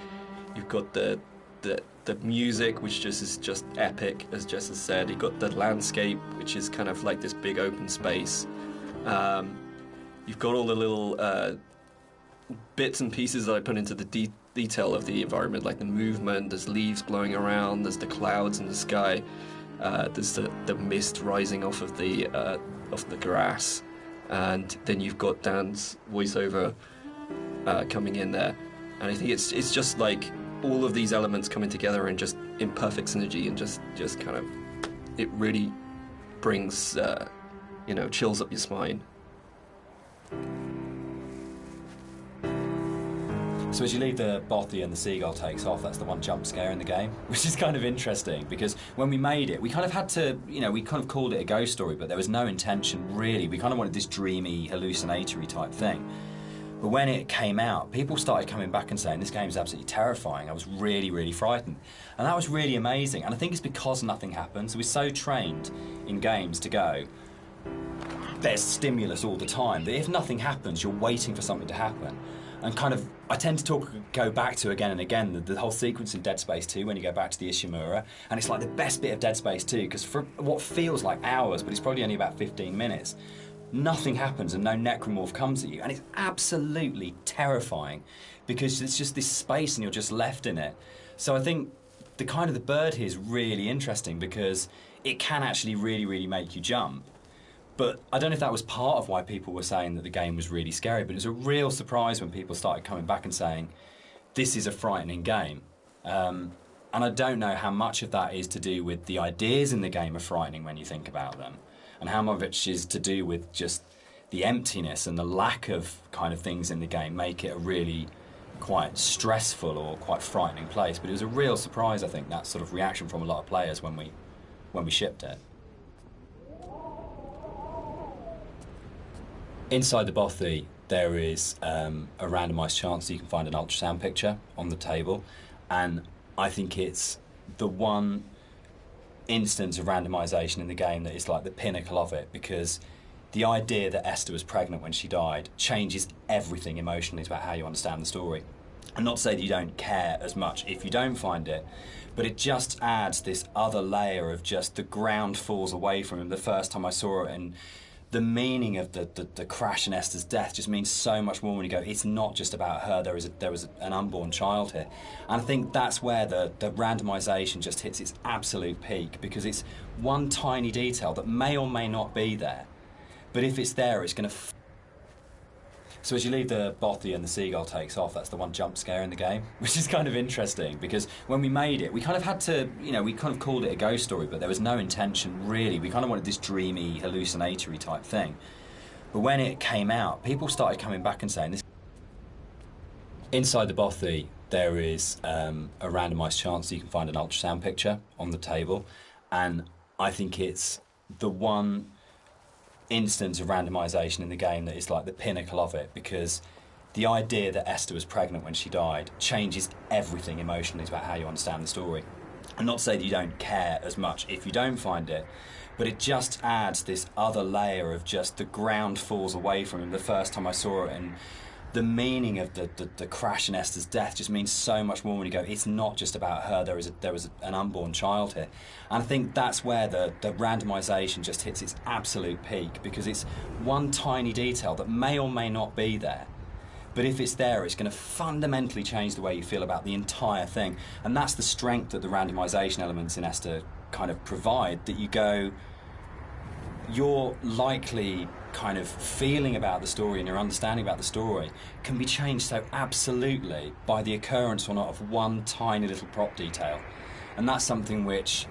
You've got the music, which is just epic, as Jess has said. You've got the landscape, which is kind of like this big open space. You've got all the little bits and pieces that I put into the detail of the environment, like the movement. There's leaves blowing around, there's the clouds in the sky, there's the mist rising off of the grass, and then you've got Dan's voiceover coming in there, and I think it's just like all of these elements coming together and just in perfect synergy, and just kind of, it really brings chills up your spine. So as you leave the bothy and the seagull takes off, that's the one jump scare in the game, which is kind of interesting, because when we made it, we kind of had to, we kind of called it a ghost story, but there was no intention, really. We kind of wanted this dreamy, hallucinatory type thing. But when it came out, people started coming back and saying, this game is absolutely terrifying. I was really, really frightened. And that was really amazing. And I think it's because nothing happens. We're so trained in games to go, there's stimulus all the time. That if nothing happens, you're waiting for something to happen. And kind of, I tend to go back to again and again the whole sequence in Dead Space 2 when you go back to the Ishimura, and it's like the best bit of Dead Space 2 because for what feels like hours, but it's probably only about 15 minutes, nothing happens and no necromorph comes at you, and it's absolutely terrifying because it's just this space and you're just left in it. So I think the kind of the bird here is really interesting because it can actually really, really make you jump. But I don't know if that was part of why people were saying that the game was really scary, but it was a real surprise when people started coming back and saying, this is a frightening game. And I don't know how much of that is to do with the ideas in the game are frightening when you think about them, and how much of it is to do with just the emptiness and the lack of kind of things in the game make it a really quite stressful or quite frightening place. But it was a real surprise, I think, that sort of reaction from a lot of players when we shipped it. Inside the bothy, there is a randomised chance that you can find an ultrasound picture on the table, and I think it's the one instance of randomisation in the game that is like the pinnacle of it, because the idea that Esther was pregnant when she died changes everything emotionally about how you understand the story. And not to say that you don't care as much if you don't find it, but it just adds this other layer of just the ground falls away from him the first time I saw it, and the meaning of the crash and Esther's death just means so much more when you go, it's not just about her, there was an unborn child here. And I think that's where the randomisation just hits its absolute peak, because it's one tiny detail that may or may not be there, but if it's there, it's going to... So as you leave the bothy and the seagull takes off, that's the one jump scare in the game, which is kind of interesting, because when we made it, we kind of had to, we kind of called it a ghost story, but there was no intention, really. We kind of wanted this dreamy, hallucinatory type thing. But when it came out, people started coming back and saying this. Inside the bothy, there is a randomised chance that you can find an ultrasound picture on the table, and I think it's the one instance of randomisation in the game that is like the pinnacle of it, because the idea that Esther was pregnant when she died changes everything emotionally about how you understand the story. And not to say that you don't care as much if you don't find it, but it just adds this other layer of just the ground falls away from him the first time I saw it, and the meaning of the crash and Esther's death just means so much more when you go, it's not just about her, there was an unborn child here. And I think that's where the randomisation just hits its absolute peak, because it's one tiny detail that may or may not be there, but if it's there, it's going to fundamentally change the way you feel about the entire thing. And that's the strength that the randomisation elements in Esther kind of provide, that you go, your likely kind of feeling about the story and your understanding about the story can be changed so absolutely by the occurrence or not of one tiny little prop detail. And that's something which,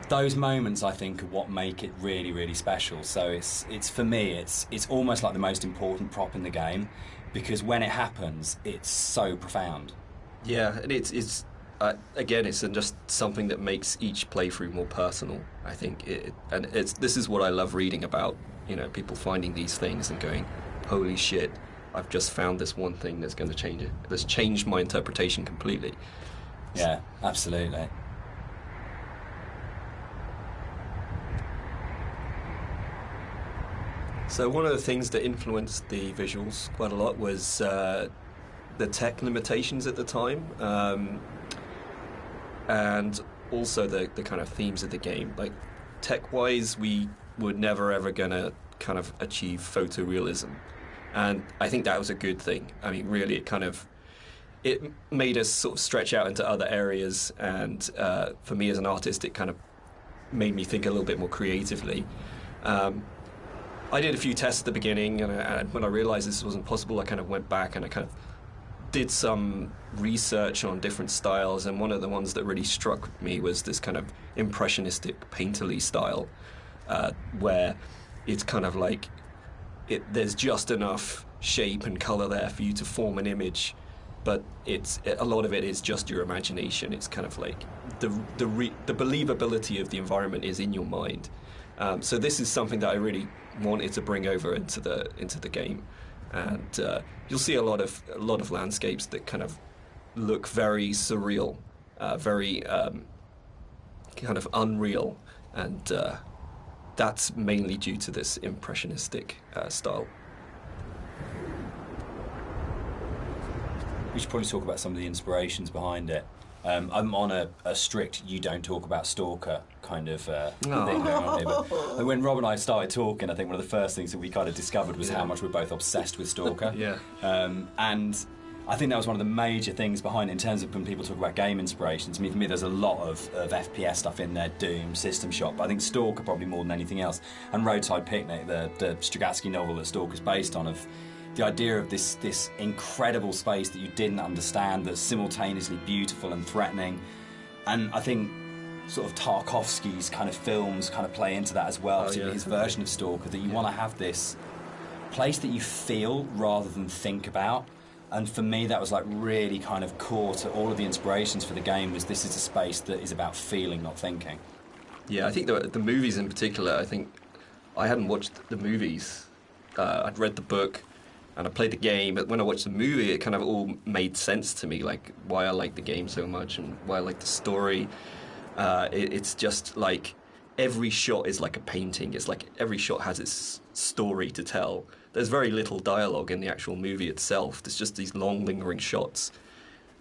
those moments, I think, are what make it really, really special. So it's for me, it's almost like the most important prop in the game, because when it happens, it's so profound. Yeah, and it's again, it's just something that makes each playthrough more personal, I think. This is what I love reading about, people finding these things and going, holy shit, I've just found this one thing that's going to change it. That's changed my interpretation completely. Yeah, absolutely. So one of the things that influenced the visuals quite a lot was the tech limitations at the time, and also the kind of themes of the game. Like, tech-wise, we were never ever going to kind of achieve photorealism, and I think that was a good thing. I mean, really, it made us sort of stretch out into other areas, and for me as an artist, it kind of made me think a little bit more creatively. I did a few tests at the beginning, and when I realised this wasn't possible, I kind of went back and I kind of did some research on different styles, and one of the ones that really struck me was this kind of impressionistic painterly style, where it's kind of like there's just enough shape and colour there for you to form an image, but a lot of it is just your imagination. It's kind of like the believability of the environment is in your mind. So this is something that I really wanted to bring over into the game, and you'll see a lot of landscapes that kind of look very surreal, very kind of unreal, and that's mainly due to this impressionistic style. We should probably talk about some of the inspirations behind it. I'm on a strict you don't talk about Stalker kind of thing going on here. But when Rob and I started talking, I think one of the first things that we kind of discovered was how much we're both obsessed with Stalker. Yeah. And I think that was one of the major things behind it in terms of when people talk about game inspirations. I mean, for me, there's a lot of FPS stuff in there, Doom, System Shock, but I think Stalker probably more than anything else. And Roadside Picnic, the Strugatsky novel that Stalker's based on, of the idea of this incredible space that you didn't understand, that's simultaneously beautiful and threatening. And I think sort of Tarkovsky's kind of films kind of play into that as well, particularly his version of Stalker, that you want to have this place that you feel rather than think about. And for me, that was like really kind of core to all of the inspirations for the game, was this is a space that is about feeling, not thinking. Yeah, I think the movies in particular, I think I hadn't watched the movies. I'd read the book and I played the game, but when I watched the movie, it kind of all made sense to me, like why I like the game so much and why I like the story. It's just like every shot is like a painting. It's like every shot has its story to tell. There's very little dialogue in the actual movie itself. There's just these long, lingering shots,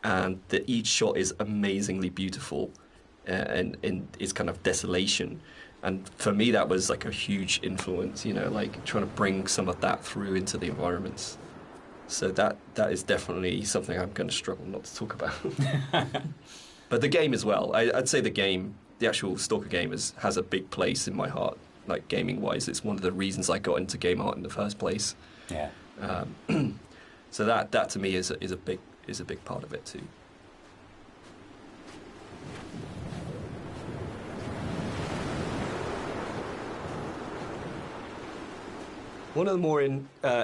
and each shot is amazingly beautiful, and its kind of desolation. And for me, that was like a huge influence, you know, like trying to bring some of that through into the environments. So that is definitely something I'm going to struggle not to talk about. But the game as well. I'd say the actual Stalker game has a big place in my heart. Like gaming-wise, it's one of the reasons I got into game art in the first place. Yeah. So that to me is a big part of it too. One of the more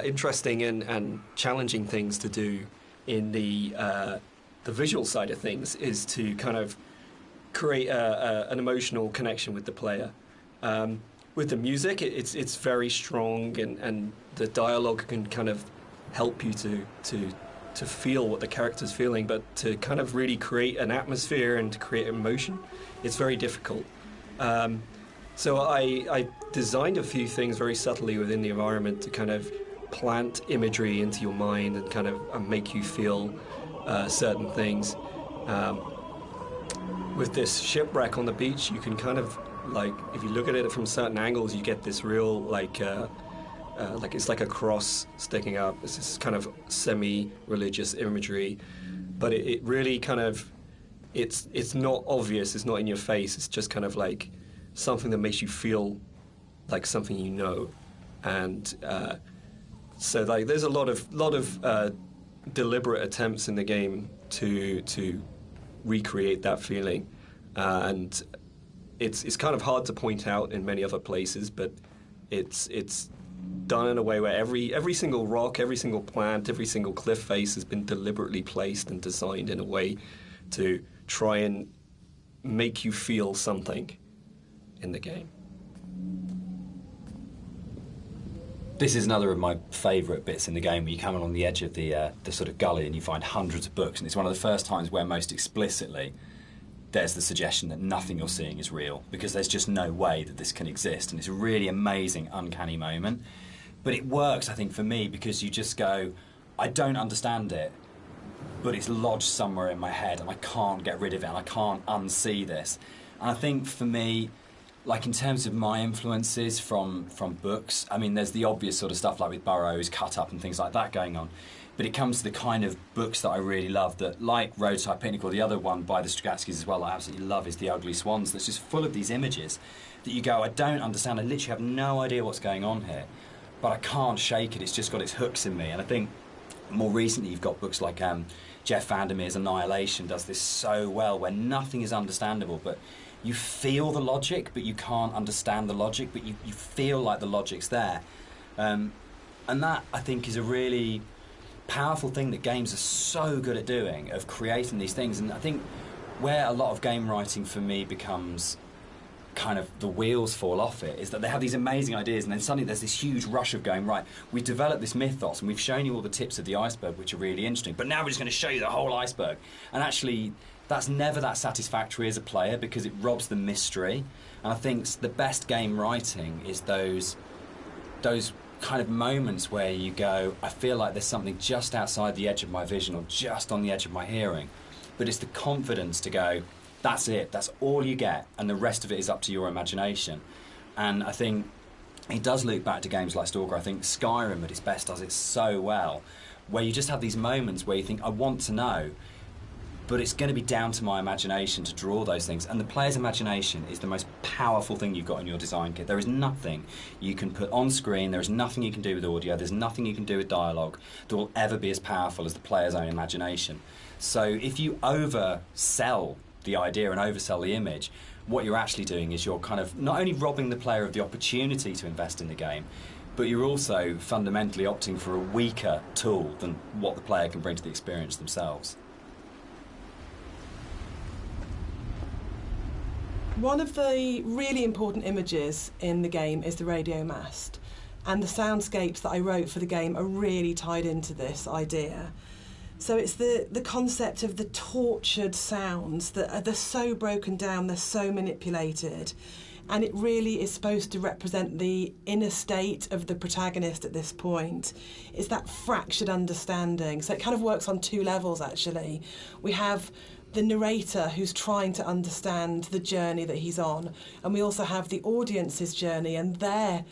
interesting and challenging things to do in the visual side of things is to kind of create an emotional connection with the player. With the music, it's very strong, and the dialogue can kind of help you to feel what the character's feeling, but to kind of really create an atmosphere and to create emotion, it's very difficult. So I designed a few things very subtly within the environment to kind of plant imagery into your mind and kind of make you feel certain things. With this shipwreck on the beach, you can kind of, like, if you look at it from certain angles, you get this real, like it's like a cross sticking up. It's this kind of semi-religious imagery, but it really kind of, it's not obvious, it's not in your face, it's just kind of like something that makes you feel like something you know. And so like there's a lot of deliberate attempts in the game to recreate that feeling, and it's kind of hard to point out in many other places, but it's done in a way where every single rock, every single plant, every single cliff face has been deliberately placed and designed in a way to try and make you feel something in the game. This is another of my favourite bits in the game, where you come along the edge of the sort of gully and you find hundreds of books, and it's one of the first times where most explicitly there's the suggestion that nothing you're seeing is real, because there's just no way that this can exist, and it's a really amazing, uncanny moment. But it works, I think, for me, because you just go, I don't understand it, but it's lodged somewhere in my head, and I can't get rid of it, and I can't unsee this. And I think for me, like in terms of my influences from books, I mean, there's the obvious sort of stuff like with Burroughs, Cut Up and things like that going on. But it comes to the kind of books that I really love, that, like Roadside Picnic, or the other one by the Strugatskys as well, I absolutely love, is The Ugly Swans, that's just full of these images that you go, I don't understand, I literally have no idea what's going on here, but I can't shake it, it's just got its hooks in me. And I think more recently you've got books like Jeff Vandermeer's Annihilation does this so well, where nothing is understandable, but you feel the logic, but you can't understand the logic, but you feel like the logic's there. And that, I think, is a really powerful thing that games are so good at doing, of creating these things. And I think where a lot of game writing for me becomes kind of the wheels fall off it, is that they have these amazing ideas, and then suddenly there's this huge rush of going, right, we've developed this mythos and we've shown you all the tips of the iceberg, which are really interesting, but now we're just going to show you the whole iceberg. And actually that's never that satisfactory as a player because it robs the mystery. And I think the best game writing is those kind of moments where you go, I feel like there's something just outside the edge of my vision or just on the edge of my hearing. But it's the confidence to go, that's it, that's all you get, and the rest of it is up to your imagination. And I think it does loop back to games like Stalker. I think Skyrim at its best does it so well, where you just have these moments where you think, I want to know, but it's going to be down to my imagination to draw those things. And the player's imagination is the most powerful thing you've got in your design kit. There is nothing you can put on screen, there is nothing you can do with audio, there's nothing you can do with dialogue that will ever be as powerful as the player's own imagination. So if you oversell the idea and oversell the image, what you're actually doing is you're kind of not only robbing the player of the opportunity to invest in the game, but you're also fundamentally opting for a weaker tool than what the player can bring to the experience themselves. One of the really important images in the game is the radio mast, and the soundscapes that I wrote for the game are really tied into this idea. So it's the concept of the tortured sounds that they're so broken down, they're so manipulated, and it really is supposed to represent the inner state of the protagonist at this point. It's that fractured understanding. So it kind of works on two levels, actually. We have the narrator who's trying to understand the journey that he's on, and we also have the audience's journey and their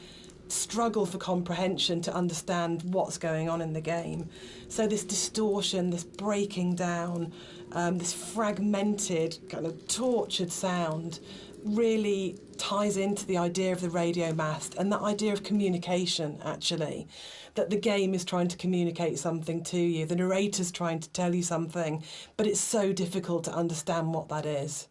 struggle for comprehension to understand what's going on in the game. So this distortion, this breaking down, this fragmented, kind of tortured sound really ties into the idea of the radio mast and that idea of communication, actually, that the game is trying to communicate something to you, the narrator's trying to tell you something, but it's so difficult to understand what that is.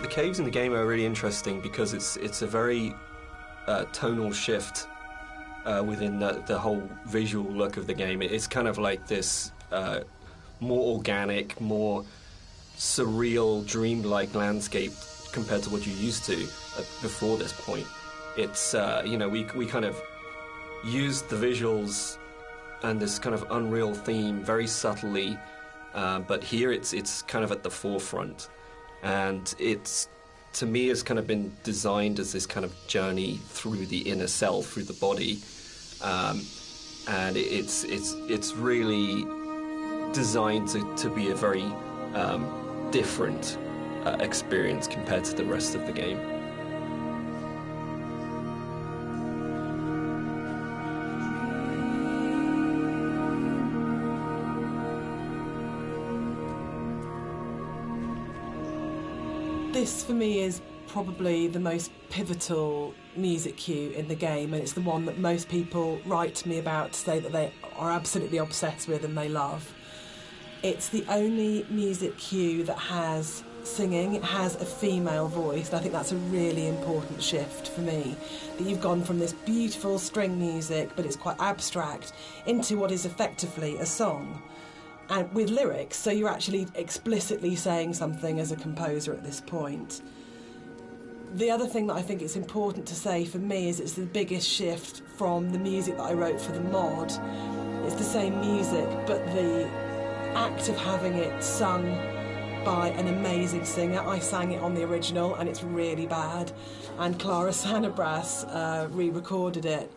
The caves in the game are really interesting because it's a very tonal shift within the whole visual look of the game. It's kind of like this more organic, more surreal, dreamlike landscape compared to what you're used to before this point. It's we kind of used the visuals and this kind of unreal theme very subtly, but here it's kind of at the forefront. And it's, to me, has kind of been designed as this kind of journey through the inner self, through the body, and it's really designed to be a very different experience compared to the rest of the game. This, for me, is probably the most pivotal music cue in the game, and it's the one that most people write to me about to say that they are absolutely obsessed with and they love. It's the only music cue that has singing. It has a female voice, and I think that's a really important shift for me, that you've gone from this beautiful string music, but it's quite abstract, into what is effectively a song. And with lyrics, so you're actually explicitly saying something as a composer at this point. The other thing that I think it's important to say for me is it's the biggest shift from the music that I wrote for the mod. It's the same music, but the act of having it sung by an amazing singer. I sang it on the original and it's really bad, and Clara Sanabras re-recorded it,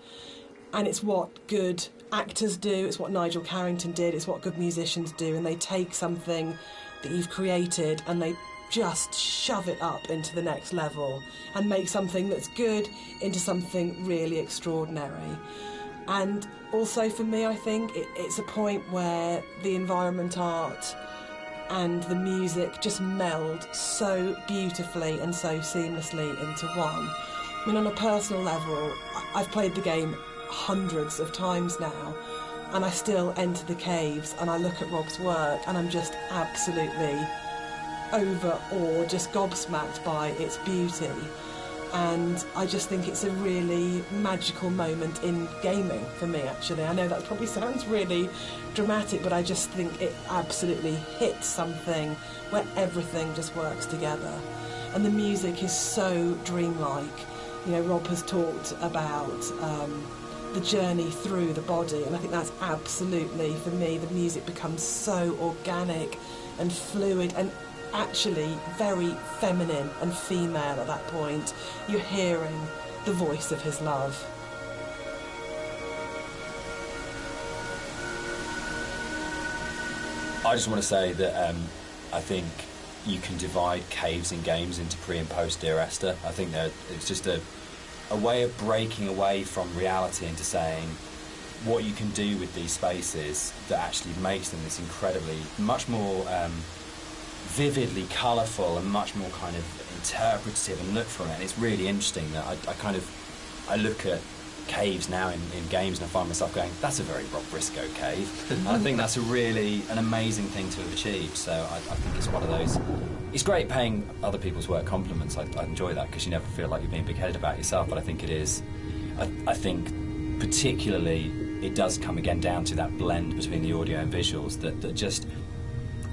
and it's what good actors do, it's what Nigel Carrington did, it's what good musicians do, and they take something that you've created and they just shove it up into the next level and make something that's good into something really extraordinary. And also for me, I think it's a point where the environment art and the music just meld so beautifully and so seamlessly into one. I mean, on a personal level, I've played the game hundreds of times now, and I still enter the caves and I look at Rob's work and I'm just absolutely overawed, just gobsmacked by its beauty. And I just think it's a really magical moment in gaming for me, actually. I know that probably sounds really dramatic, but I just think it absolutely hits something where everything just works together. And the music is so dreamlike. You know, Rob has talked about the journey through the body, and I think that's absolutely, for me, the music becomes so organic and fluid and actually very feminine and female at that point. You're hearing the voice of his love. I just want to say that I think you can divide caves in games into pre and post Dear Esther. I think that it's just a way of breaking away from reality into saying what you can do with these spaces that actually makes them this incredibly, much more vividly colourful and much more kind of interpretative and look from it. And it's really interesting that I look at caves now in games and I find myself going, that's a very Rob Briscoe cave. And I think that's an amazing thing to have achieved. So I think it's one of those. It's great paying other people's work compliments. I enjoy that because you never feel like you're being big-headed about yourself. But I think it is. I think particularly it does come again down to that blend between the audio and visuals that just.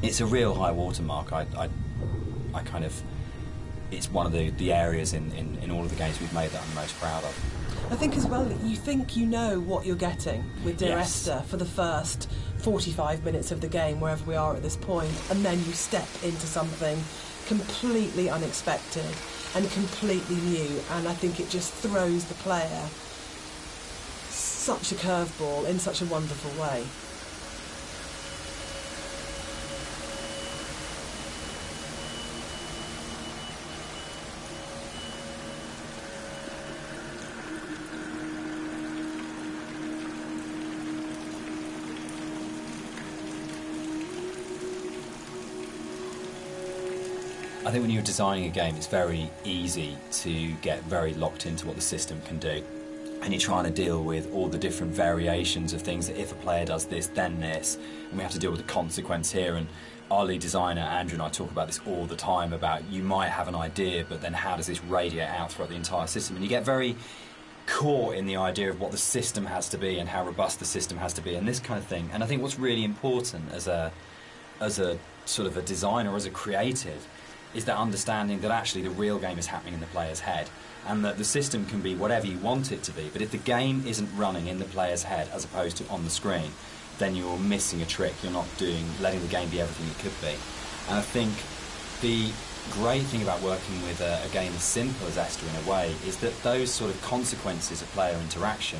It's a real high watermark. I kind of, it's one of the areas in all of the games we've made that I'm most proud of. I think as well, you think you know what you're getting with Dear Yes. Esther for the first 45 minutes of the game, wherever we are at this point, and then you step into something completely unexpected and completely new, and I think it just throws the player such a curveball in such a wonderful way. I think when you're designing a game, it's very easy to get very locked into what the system can do. And you're trying to deal with all the different variations of things that if a player does this, then this. And we have to deal with the consequence here. And our lead designer, Andrew, and I talk about this all the time about you might have an idea, but then how does this radiate out throughout the entire system? And you get very caught in the idea of what the system has to be and how robust the system has to be and this kind of thing. And I think what's really important as a sort of a designer, as a creative, is that understanding that actually the real game is happening in the player's head and that the system can be whatever you want it to be, but if the game isn't running in the player's head as opposed to on the screen, then you're missing a trick. You're not letting the game be everything it could be. And I think the great thing about working with a game as simple as Esther in a way is that those sort of consequences of player interaction,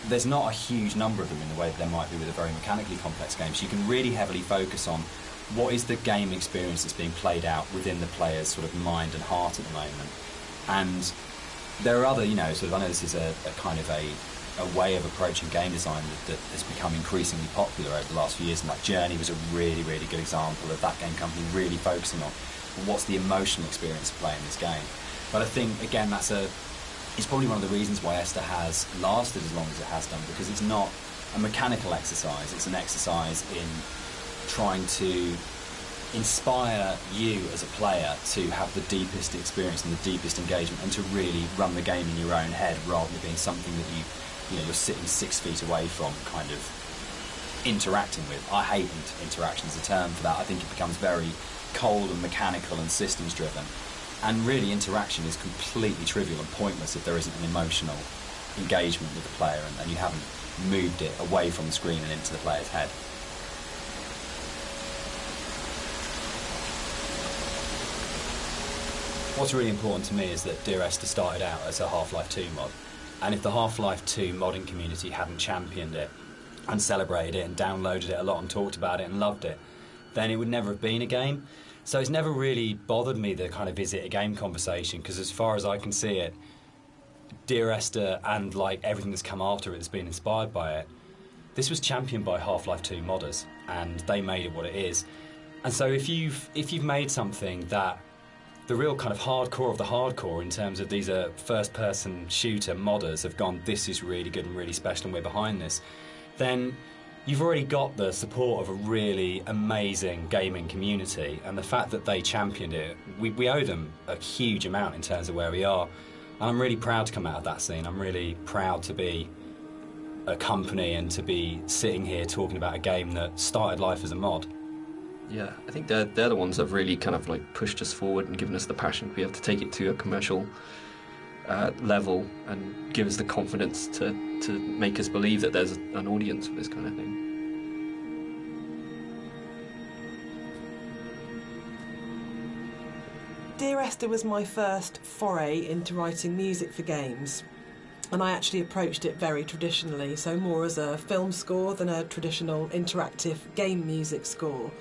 there's not a huge number of them in the way that there might be with a very mechanically complex game. So you can really heavily focus on what is the game experience that's being played out within the player's sort of mind and heart at the moment. And there are other, I know this is a kind of a way of approaching game design that has become increasingly popular over the last few years, and like Journey was a really, really good example of that game company really focusing on what's the emotional experience of playing this game. But I think, again, it's probably one of the reasons why Esther has lasted as long as it has done, because it's not a mechanical exercise, it's an exercise in trying to inspire you as a player to have the deepest experience and the deepest engagement and to really run the game in your own head rather than being something that you're sitting 6 feet away from kind of interacting with. I hate interaction as a term for that. I think it becomes very cold and mechanical and systems driven, and really interaction is completely trivial and pointless if there isn't an emotional engagement with the player and you haven't moved it away from the screen and into the player's head. What's really important to me is that Dear Esther started out as a Half-Life 2 mod, and if the Half-Life 2 modding community hadn't championed it and celebrated it and downloaded it a lot and talked about it and loved it, then it would never have been a game. So it's never really bothered me, the kind of is it a game conversation, because as far as I can see it, Dear Esther and like everything that's come after it that's been inspired by it, this was championed by Half-Life 2 modders, and they made it what it is. And so if you've made something that the real kind of hardcore of the hardcore, in terms of these are first-person shooter modders, have gone, this is really good and really special and we're behind this, then you've already got the support of a really amazing gaming community, and the fact that they championed it, we owe them a huge amount in terms of where we are. And I'm really proud to come out of that scene. I'm really proud to be a company and to be sitting here talking about a game that started life as a mod. Yeah, I think they're the ones that have really kind of like pushed us forward and given us the passion to be able to take it to a commercial level and give us the confidence to make us believe that there's an audience for this kind of thing. Dear Esther was my first foray into writing music for games, and I actually approached it very traditionally, so more as a film score than a traditional interactive game music score.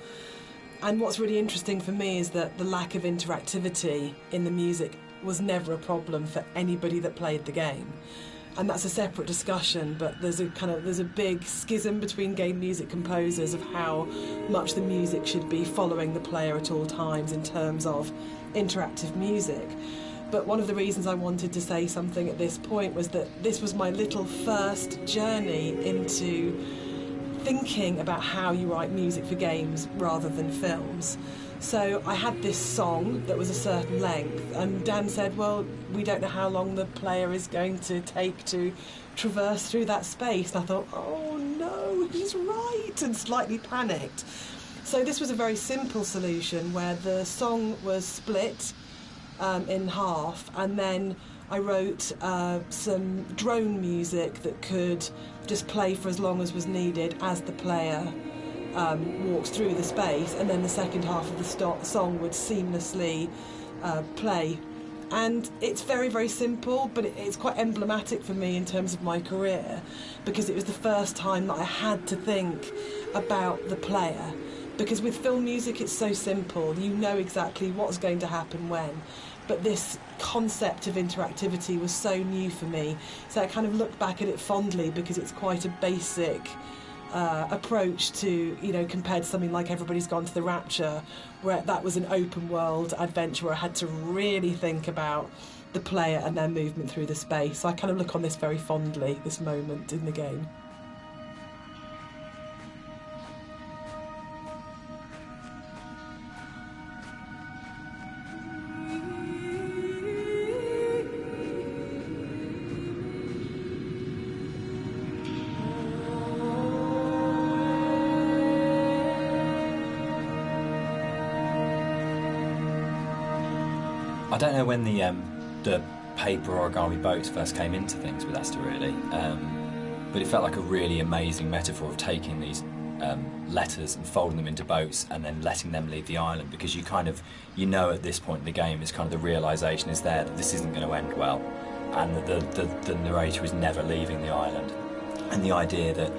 And what's really interesting for me is that the lack of interactivity in the music was never a problem for anybody that played the game. And that's a separate discussion, but there's a big schism between game music composers of how much the music should be following the player at all times in terms of interactive music. But one of the reasons I wanted to say something at this point was that this was my little first journey into thinking about how you write music for games rather than films. So I had this song that was a certain length, and Dan said, well, we don't know how long the player is going to take to traverse through that space. And I thought, oh no, he's right, and slightly panicked. So this was a very simple solution where the song was split in half, and then I wrote some drone music that could just play for as long as was needed as the player walks through the space, and then the second half of the song would seamlessly play. And it's very, very simple, but it's quite emblematic for me in terms of my career, because it was the first time that I had to think about the player. Because with film music it's so simple, you know exactly what's going to happen when. But this concept of interactivity was so new for me, so I kind of look back at it fondly, because it's quite a basic approach to, compared to something like Everybody's Gone to the Rapture, where that was an open world adventure where I had to really think about the player and their movement through the space. So I kind of look on this very fondly, this moment in the game. I don't know when the paper origami boats first came into things with Esther, really, but it felt like a really amazing metaphor of taking these letters and folding them into boats and then letting them leave the island, because at this point in the game, it's kind of the realisation is there that this isn't going to end well, and that the narrator is never leaving the island. And the idea that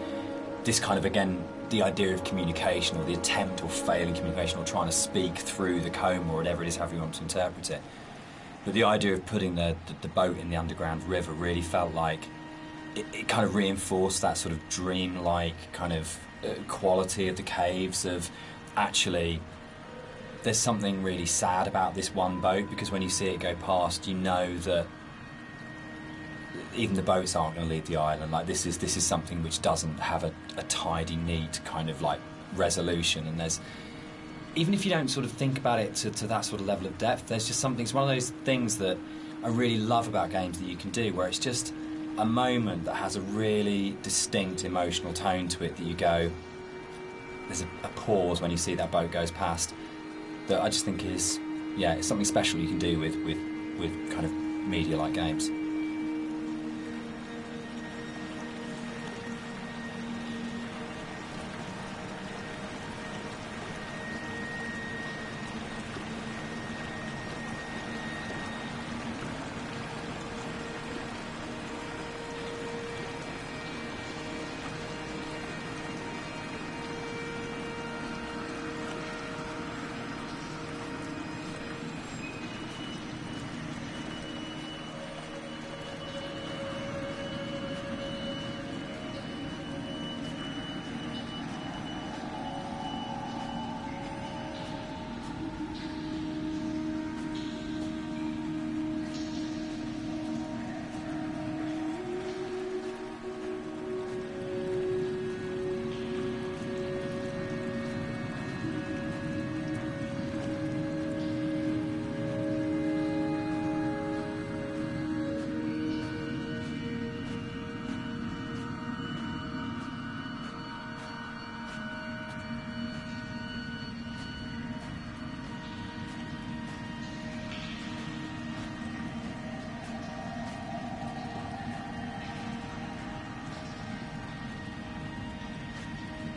this kind of, again, the idea of communication, or the attempt or failing communication, or trying to speak through the coma, or whatever it is, however you want to interpret it. But the idea of putting the boat in the underground river really felt like it kind of reinforced that sort of dream-like kind of quality of the caves, of actually there's something really sad about this one boat, because when you see it go past, you know that even the boats aren't going to leave the island. Like, this is something which doesn't have a tidy, neat kind of like resolution, and there's, even if you don't sort of think about it to that sort of level of depth, there's just something, it's one of those things that I really love about games that you can do, where it's just a moment that has a really distinct emotional tone to it, that you go, there's a pause when you see that boat goes past, that I just think is, it's something special you can do with kind of media like games.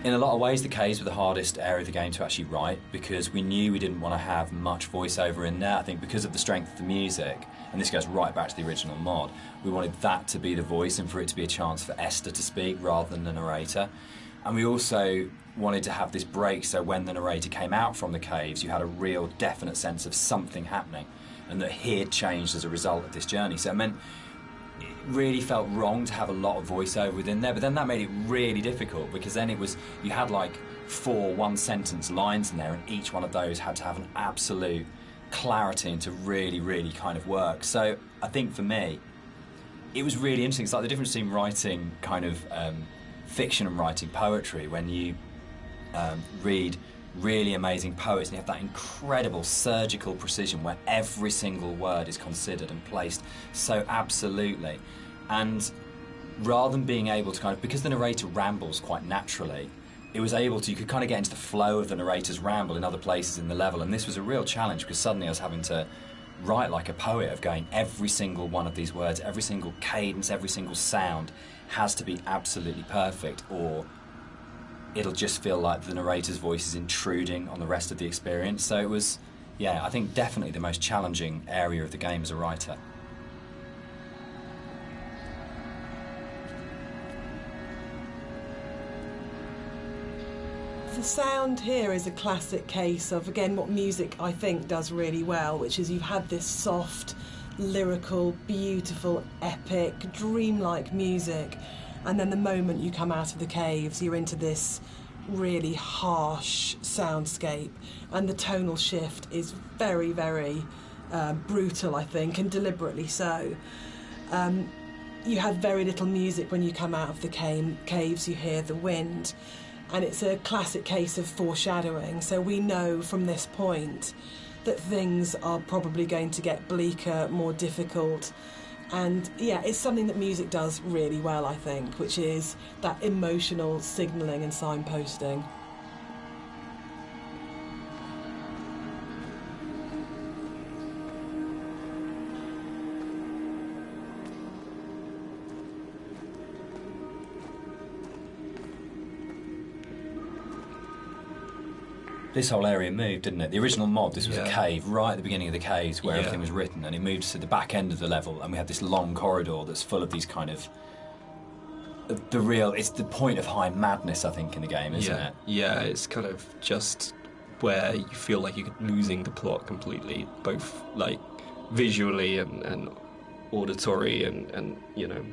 In a lot of ways, the caves were the hardest area of the game to actually write, because we knew we didn't want to have much voiceover in there. I think because of the strength of the music, and this goes right back to the original mod, we wanted that to be the voice and for it to be a chance for Esther to speak rather than the narrator. And we also wanted to have this break so when the narrator came out from the caves, you had a real definite sense of something happening and that he had changed as a result of this journey. So it meant it really felt wrong to have a lot of voiceover within there, but then that made it really difficult, because then it was, you had like 4 one-sentence lines in there, and each one of those had to have an absolute clarity and to really, really kind of work. So I think for me, it was really interesting. It's like the difference between writing kind of fiction and writing poetry. When you read really amazing poets and you have that incredible surgical precision where every single word is considered and placed so absolutely, and rather than being able to kind of, because the narrator rambles quite naturally, it was able to, you could kind of get into the flow of the narrator's ramble in other places in the level, and this was a real challenge because suddenly I was having to write like a poet, of going, every single one of these words, every single cadence, every single sound has to be absolutely perfect, or it'll just feel like the narrator's voice is intruding on the rest of the experience. So it was, yeah, I think definitely the most challenging area of the game as a writer. The sound here is a classic case of, again, what music I think does really well, which is you've had this soft, lyrical, beautiful, epic, dreamlike music, and then the moment you come out of the caves, you're into this really harsh soundscape, and the tonal shift is very, very brutal, I think, and deliberately so. You have very little music when you come out of the caves. You hear the wind, and it's a classic case of foreshadowing. So we know from this point that things are probably going to get bleaker, more difficult. And yeah, it's something that music does really well, I think, which is that emotional signalling and signposting. This whole area moved, didn't it? The original mod, this was a cave, right at the beginning of the caves where everything was written, and it moved to the back end of the level, and we had this long corridor that's full of these kind of... it's the point of high madness, I think, in the game, isn't it? Yeah, it's kind of just where you feel like you're losing the plot completely, both like visually and auditory, and you know,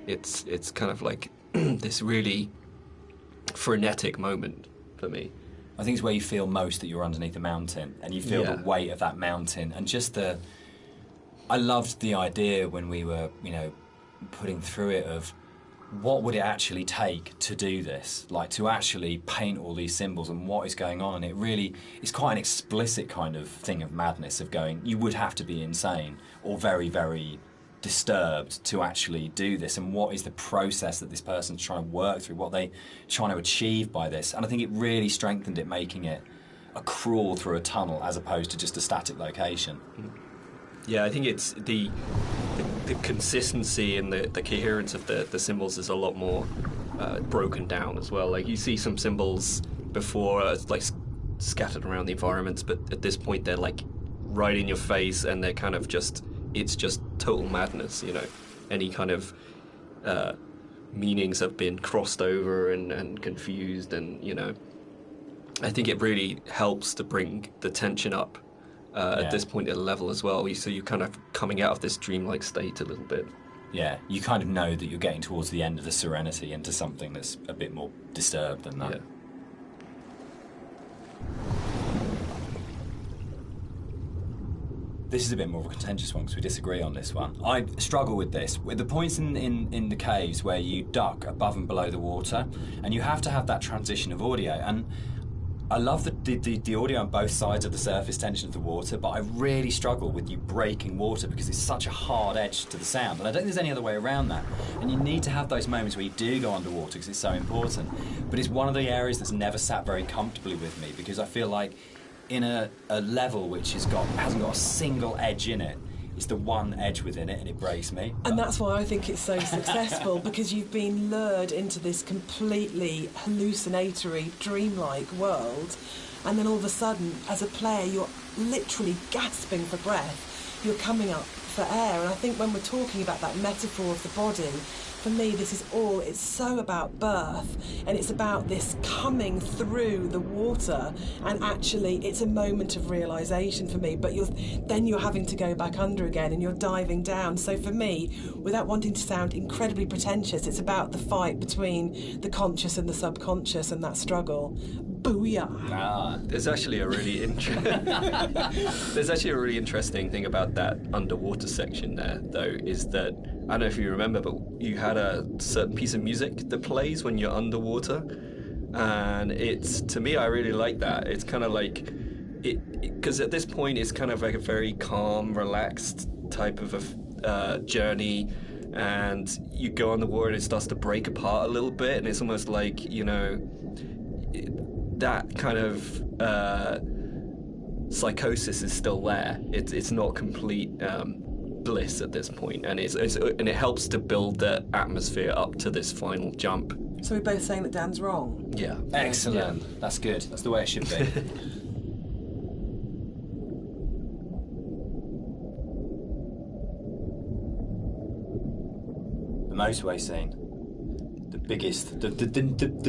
it's kind of like this really frenetic moment for me. I think it's where you feel most that you're underneath a mountain, and you feel the weight of that mountain, and just I loved the idea when we were, you know, putting through it of what would it actually take to do this, like to actually paint all these symbols and what is going on, and it's quite an explicit kind of thing of madness, of going, you would have to be insane or very, very disturbed to actually do this, and what is the process that this person's trying to work through, what they trying to achieve by this. And I think it really strengthened it, making it a crawl through a tunnel as opposed to just a static location. Yeah, I think it's the consistency and the coherence of the symbols is a lot more broken down as well. Like, you see some symbols before like scattered around the environments, but at this point they're like right in your face, and they're kind of just, it's just total madness, you know. Any kind of meanings have been crossed over and confused, and, you know, I think it really helps to bring the tension up at this point at a level as well. So you're kind of coming out of this dreamlike state a little bit. Yeah, you kind of know that you're getting towards the end of the serenity into something that's a bit more disturbed than that. Yeah. This is a bit more of a contentious one because we disagree on this one. I struggle with this. With the points in the caves where you duck above and below the water, and you have to have that transition of audio. And I love the audio on both sides of the surface tension of the water, but I really struggle with you breaking water because it's such a hard edge to the sound. And I don't think there's any other way around that. And you need to have those moments where you do go underwater because it's so important. But it's one of the areas that's never sat very comfortably with me, because I feel like in a level which hasn't got a single edge in it, it's the one edge within it, and it breaks me. And that's why I think it's so successful, because you've been lured into this completely hallucinatory, dreamlike world, and then all of a sudden, as a player, you're literally gasping for breath. You're coming up for air. And I think when we're talking about that metaphor of the body, for me, it's so about birth, and it's about this coming through the water, and actually it's a moment of realisation for me, but you're having to go back under again, and you're diving down. So for me, without wanting to sound incredibly pretentious, it's about the fight between the conscious and the subconscious, and that struggle. Booyah! There's actually a really interesting thing about that underwater section there, though, is that, I don't know if you remember, but you had a certain piece of music that plays when you're underwater, and to me, I really like that. It's kind of like because at this point it's kind of like a very calm, relaxed type of a journey, and you go underwater and it starts to break apart a little bit, and it's almost like, that kind of psychosis is still there. It's not complete bliss at this point, and and it helps to build the atmosphere up to this final jump. So we're both saying that Dan's wrong. Yeah. Excellent. Yeah. That's good. That's the way it should be. The motorway scene. The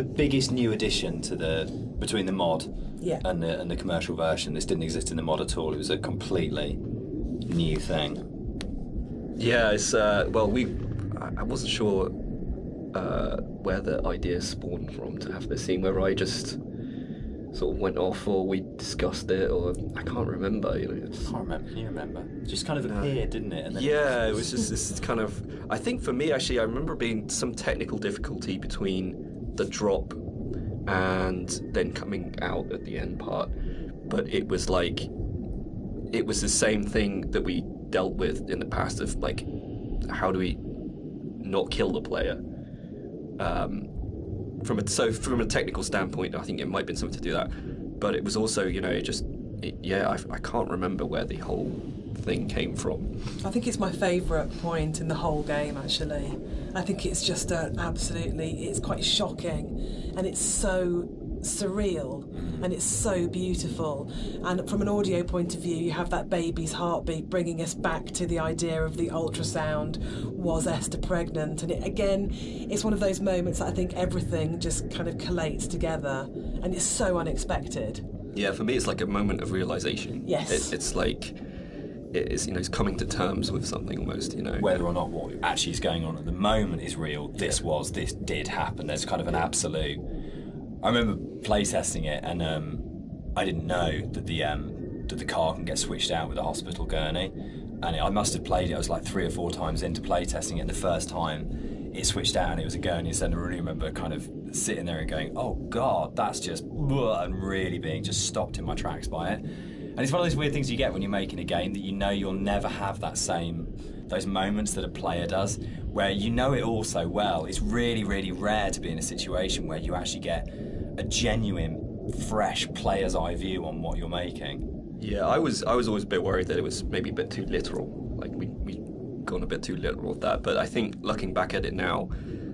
biggest new addition to between the mod and the commercial version. This didn't exist in the mod at all. It was a completely new thing. Yeah, it's I wasn't sure where the idea spawned from to have this scene, whether I just sort of went off or we discussed it, or I can't remember. I can't remember. Can you remember? It just kind of appeared, didn't it? And then it was just this kind of. I think for me, actually, I remember being some technical difficulty between the drop and then coming out at the end part, but it was the same thing that we dealt with in the past of like, how do we not kill the player? From a technical standpoint, I think it might have been something to do that, but it was also, I can't remember where the whole thing came from. I think it's my favourite point in the whole game, actually. I think it's just it's quite shocking, and it's so surreal, and it's so beautiful. And from an audio point of view, you have that baby's heartbeat bringing us back to the idea of the ultrasound. Was Esther pregnant? And it's one of those moments that I think everything just kind of collates together, and it's so unexpected. Yeah, for me, it's like a moment of realization. Yes, it's like it's coming to terms with something almost. Whether or not what actually is going on at the moment is real. This did happen. There's kind of an absolute. I remember playtesting it, and I didn't know that the car can get switched out with a hospital gurney, and I must have played it. I was like 3 or 4 times into playtesting it. The first time it switched out and it was a gurney, so I really remember kind of sitting there and going, "Oh God, that's just," and really being just stopped in my tracks by it. And it's one of those weird things you get when you're making a game, that you'll never have those moments that a player does, where it all so well. It's really, really rare to be in a situation where you actually get a genuine, fresh player's eye view on what you're making. Yeah, I was always a bit worried that it was maybe a bit too literal. Like we gone a bit too literal with that. But I think looking back at it now,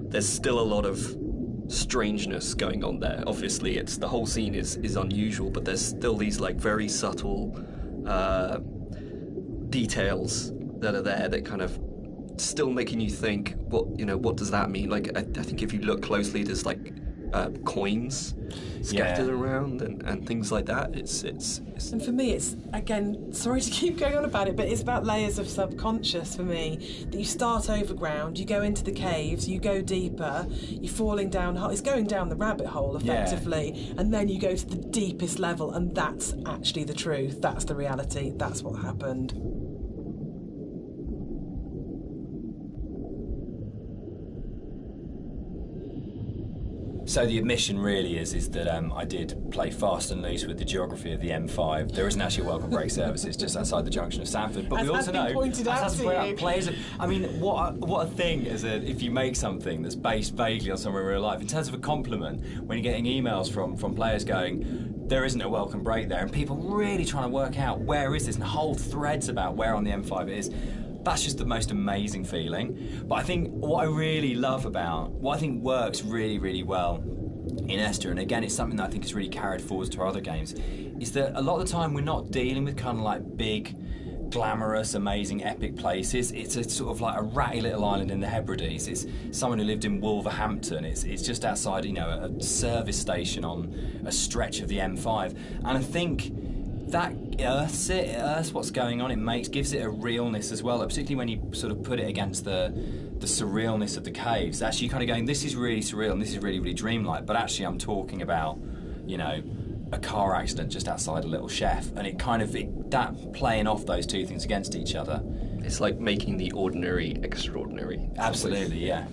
there's still a lot of strangeness going on there. Obviously, the whole scene is unusual, but there's still these like very subtle details that are there that kind of still making you think, what does that mean? Like I think if you look closely, there's like coins scattered around and things like that. It's and for me, it's, again, sorry to keep going on about it, but it's about layers of subconscious for me. That you start overground, you go into the caves, you go deeper, you're falling down. It's going down the rabbit hole effectively, and then you go to the deepest level, and that's actually the truth. That's the reality. That's what happened. So the admission really is that I did play fast and loose with the geography of the M5. There isn't actually a welcome break service. It's just outside the junction of Sanford. But we also know, pointed out to you. Players. I mean, what a thing if you make something that's based vaguely on somewhere in real life. In terms of a compliment, when you're getting emails from players going, there isn't a welcome break there, and people really trying to work out where is this, and whole threads about where on the M5 it is. That's just the most amazing feeling. But I think what I really love about, what I think works really, really well in Esther, and again it's something that I think is really carried forward to our other games, is that a lot of the time we're not dealing with kind of like big, glamorous, amazing, epic places. It's a sort of like a ratty little island in the Hebrides. It's someone who lived in Wolverhampton. It's just outside, you know, a service station on a stretch of the M5. And I think that earths what's going on. It gives it a realness as well, particularly when you sort of put it against the surrealness of the caves. Actually, kind of going, this is really surreal and this is really, really dreamlike. But actually, I'm talking about, you know, a car accident just outside a little chef, and that playing off those two things against each other. It's like making the ordinary extraordinary. Absolutely, yeah.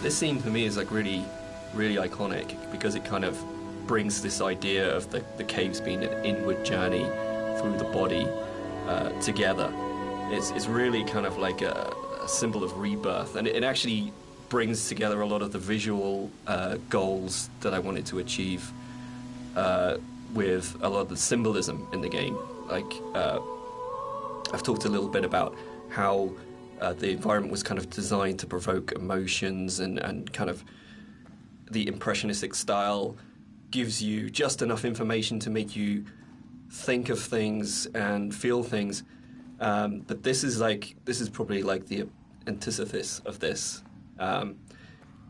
This scene for me is like really, really iconic because it kind of brings this idea of the caves being an inward journey through the body together. It's really kind of like a symbol of rebirth, and it actually brings together a lot of the visual goals that I wanted to achieve with a lot of the symbolism in the game. Like, I've talked a little bit about how the environment was kind of designed to provoke emotions, and kind of the impressionistic style gives you just enough information to make you think of things and feel things. But this is probably like the antithesis of this. And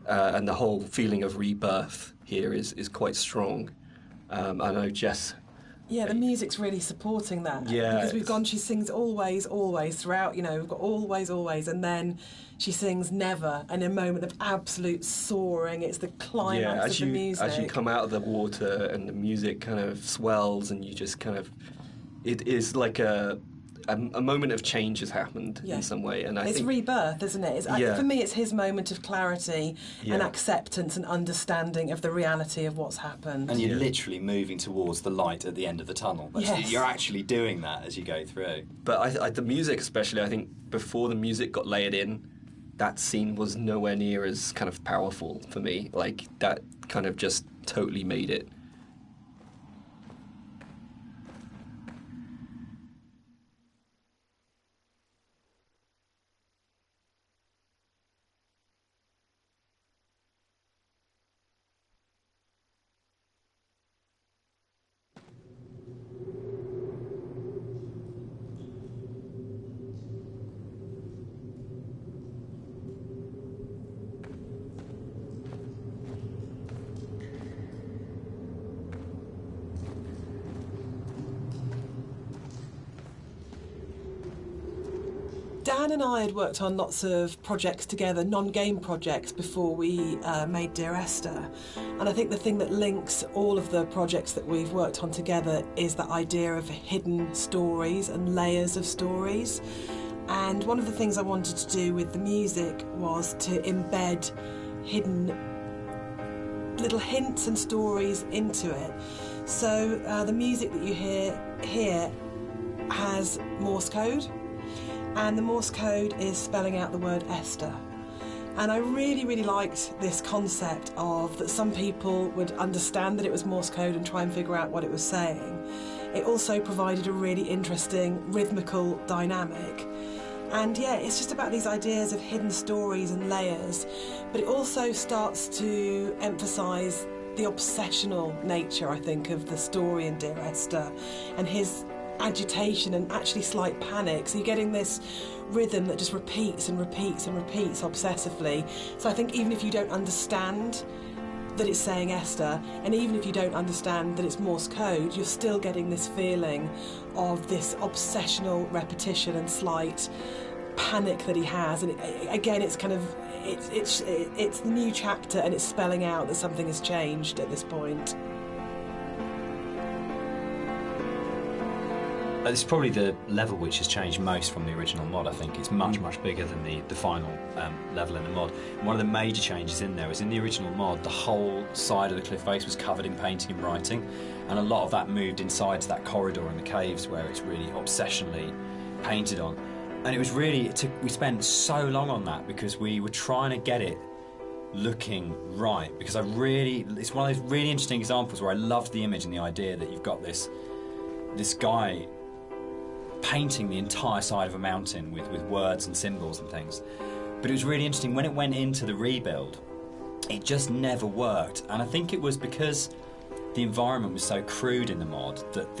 the whole feeling of rebirth here is quite strong. I know Jess... Yeah, the music's really supporting that. Yeah. Because we've gone, she sings always, always throughout, you know, we've got always, always, and then she sings never, and a moment of absolute soaring. It's the climax of the music. As you come out of the water and the music kind of swells and you just kind of... It is like a moment of change has happened in some way, and it's rebirth, isn't it? For me, it's his moment of clarity and acceptance and understanding of the reality of what's happened. And you're literally moving towards the light at the end of the tunnel. Yes. You're actually doing that as you go through. But the music, especially, I think before the music got layered in, that scene was nowhere near as kind of powerful for me. Like, that kind of just totally made it. Dan and I had worked on lots of projects together, non-game projects, before we made Dear Esther. And I think the thing that links all of the projects that we've worked on together is that idea of hidden stories and layers of stories. And one of the things I wanted to do with the music was to embed hidden little hints and stories into it. So the music that you hear here has Morse code. And the Morse code is spelling out the word Esther. And I really, really liked this concept of that some people would understand that it was Morse code and try and figure out what it was saying. It also provided a really interesting rhythmical dynamic. And yeah, it's just about these ideas of hidden stories and layers, but it also starts to emphasise the obsessional nature, I think, of the story in Dear Esther, and his agitation and actually slight panic. So you're getting this rhythm that just repeats and repeats and repeats obsessively. So I think even if you don't understand that it's saying Esther, and even if you don't understand that it's Morse code, you're still getting this feeling of this obsessional repetition and slight panic that he has, and again, it's kind of it's the new chapter, and it's spelling out that something has changed at this point. It's probably the level which has changed most from the original mod. I think it's much bigger than the final level in the mod. And one of the major changes in there is in the original mod, the whole side of the cliff face was covered in painting and writing, and a lot of that moved inside to that corridor in the caves where it's really obsessionally painted on. And it was really, we spent so long on that because we were trying to get it looking right, because it's one of those really interesting examples where I loved the image and the idea that you've got this guy painting the entire side of a mountain with words and symbols and things. But it was really interesting when it went into the rebuild, it just never worked. And I think it was because the environment was so crude in the mod that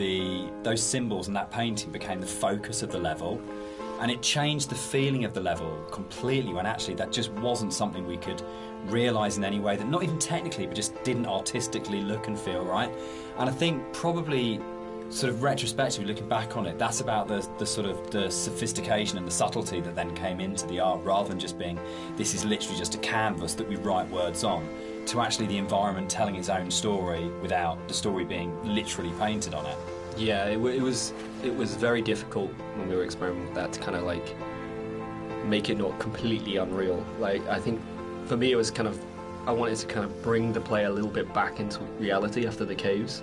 those symbols and that painting became the focus of the level, and it changed the feeling of the level completely, when actually that just wasn't something we could realise in any way, that not even technically but just didn't artistically look and feel right. And I think probably sort of retrospectively looking back on it, that's about the sort of the sophistication and the subtlety that then came into the art, rather than just being, this is literally just a canvas that we write words on, to actually the environment telling its own story without the story being literally painted on it. Yeah, it was very difficult when we were experimenting with that to kind of like make it not completely unreal. Like, I think for me it was kind of, I wanted to kind of bring the player a little bit back into reality after the caves,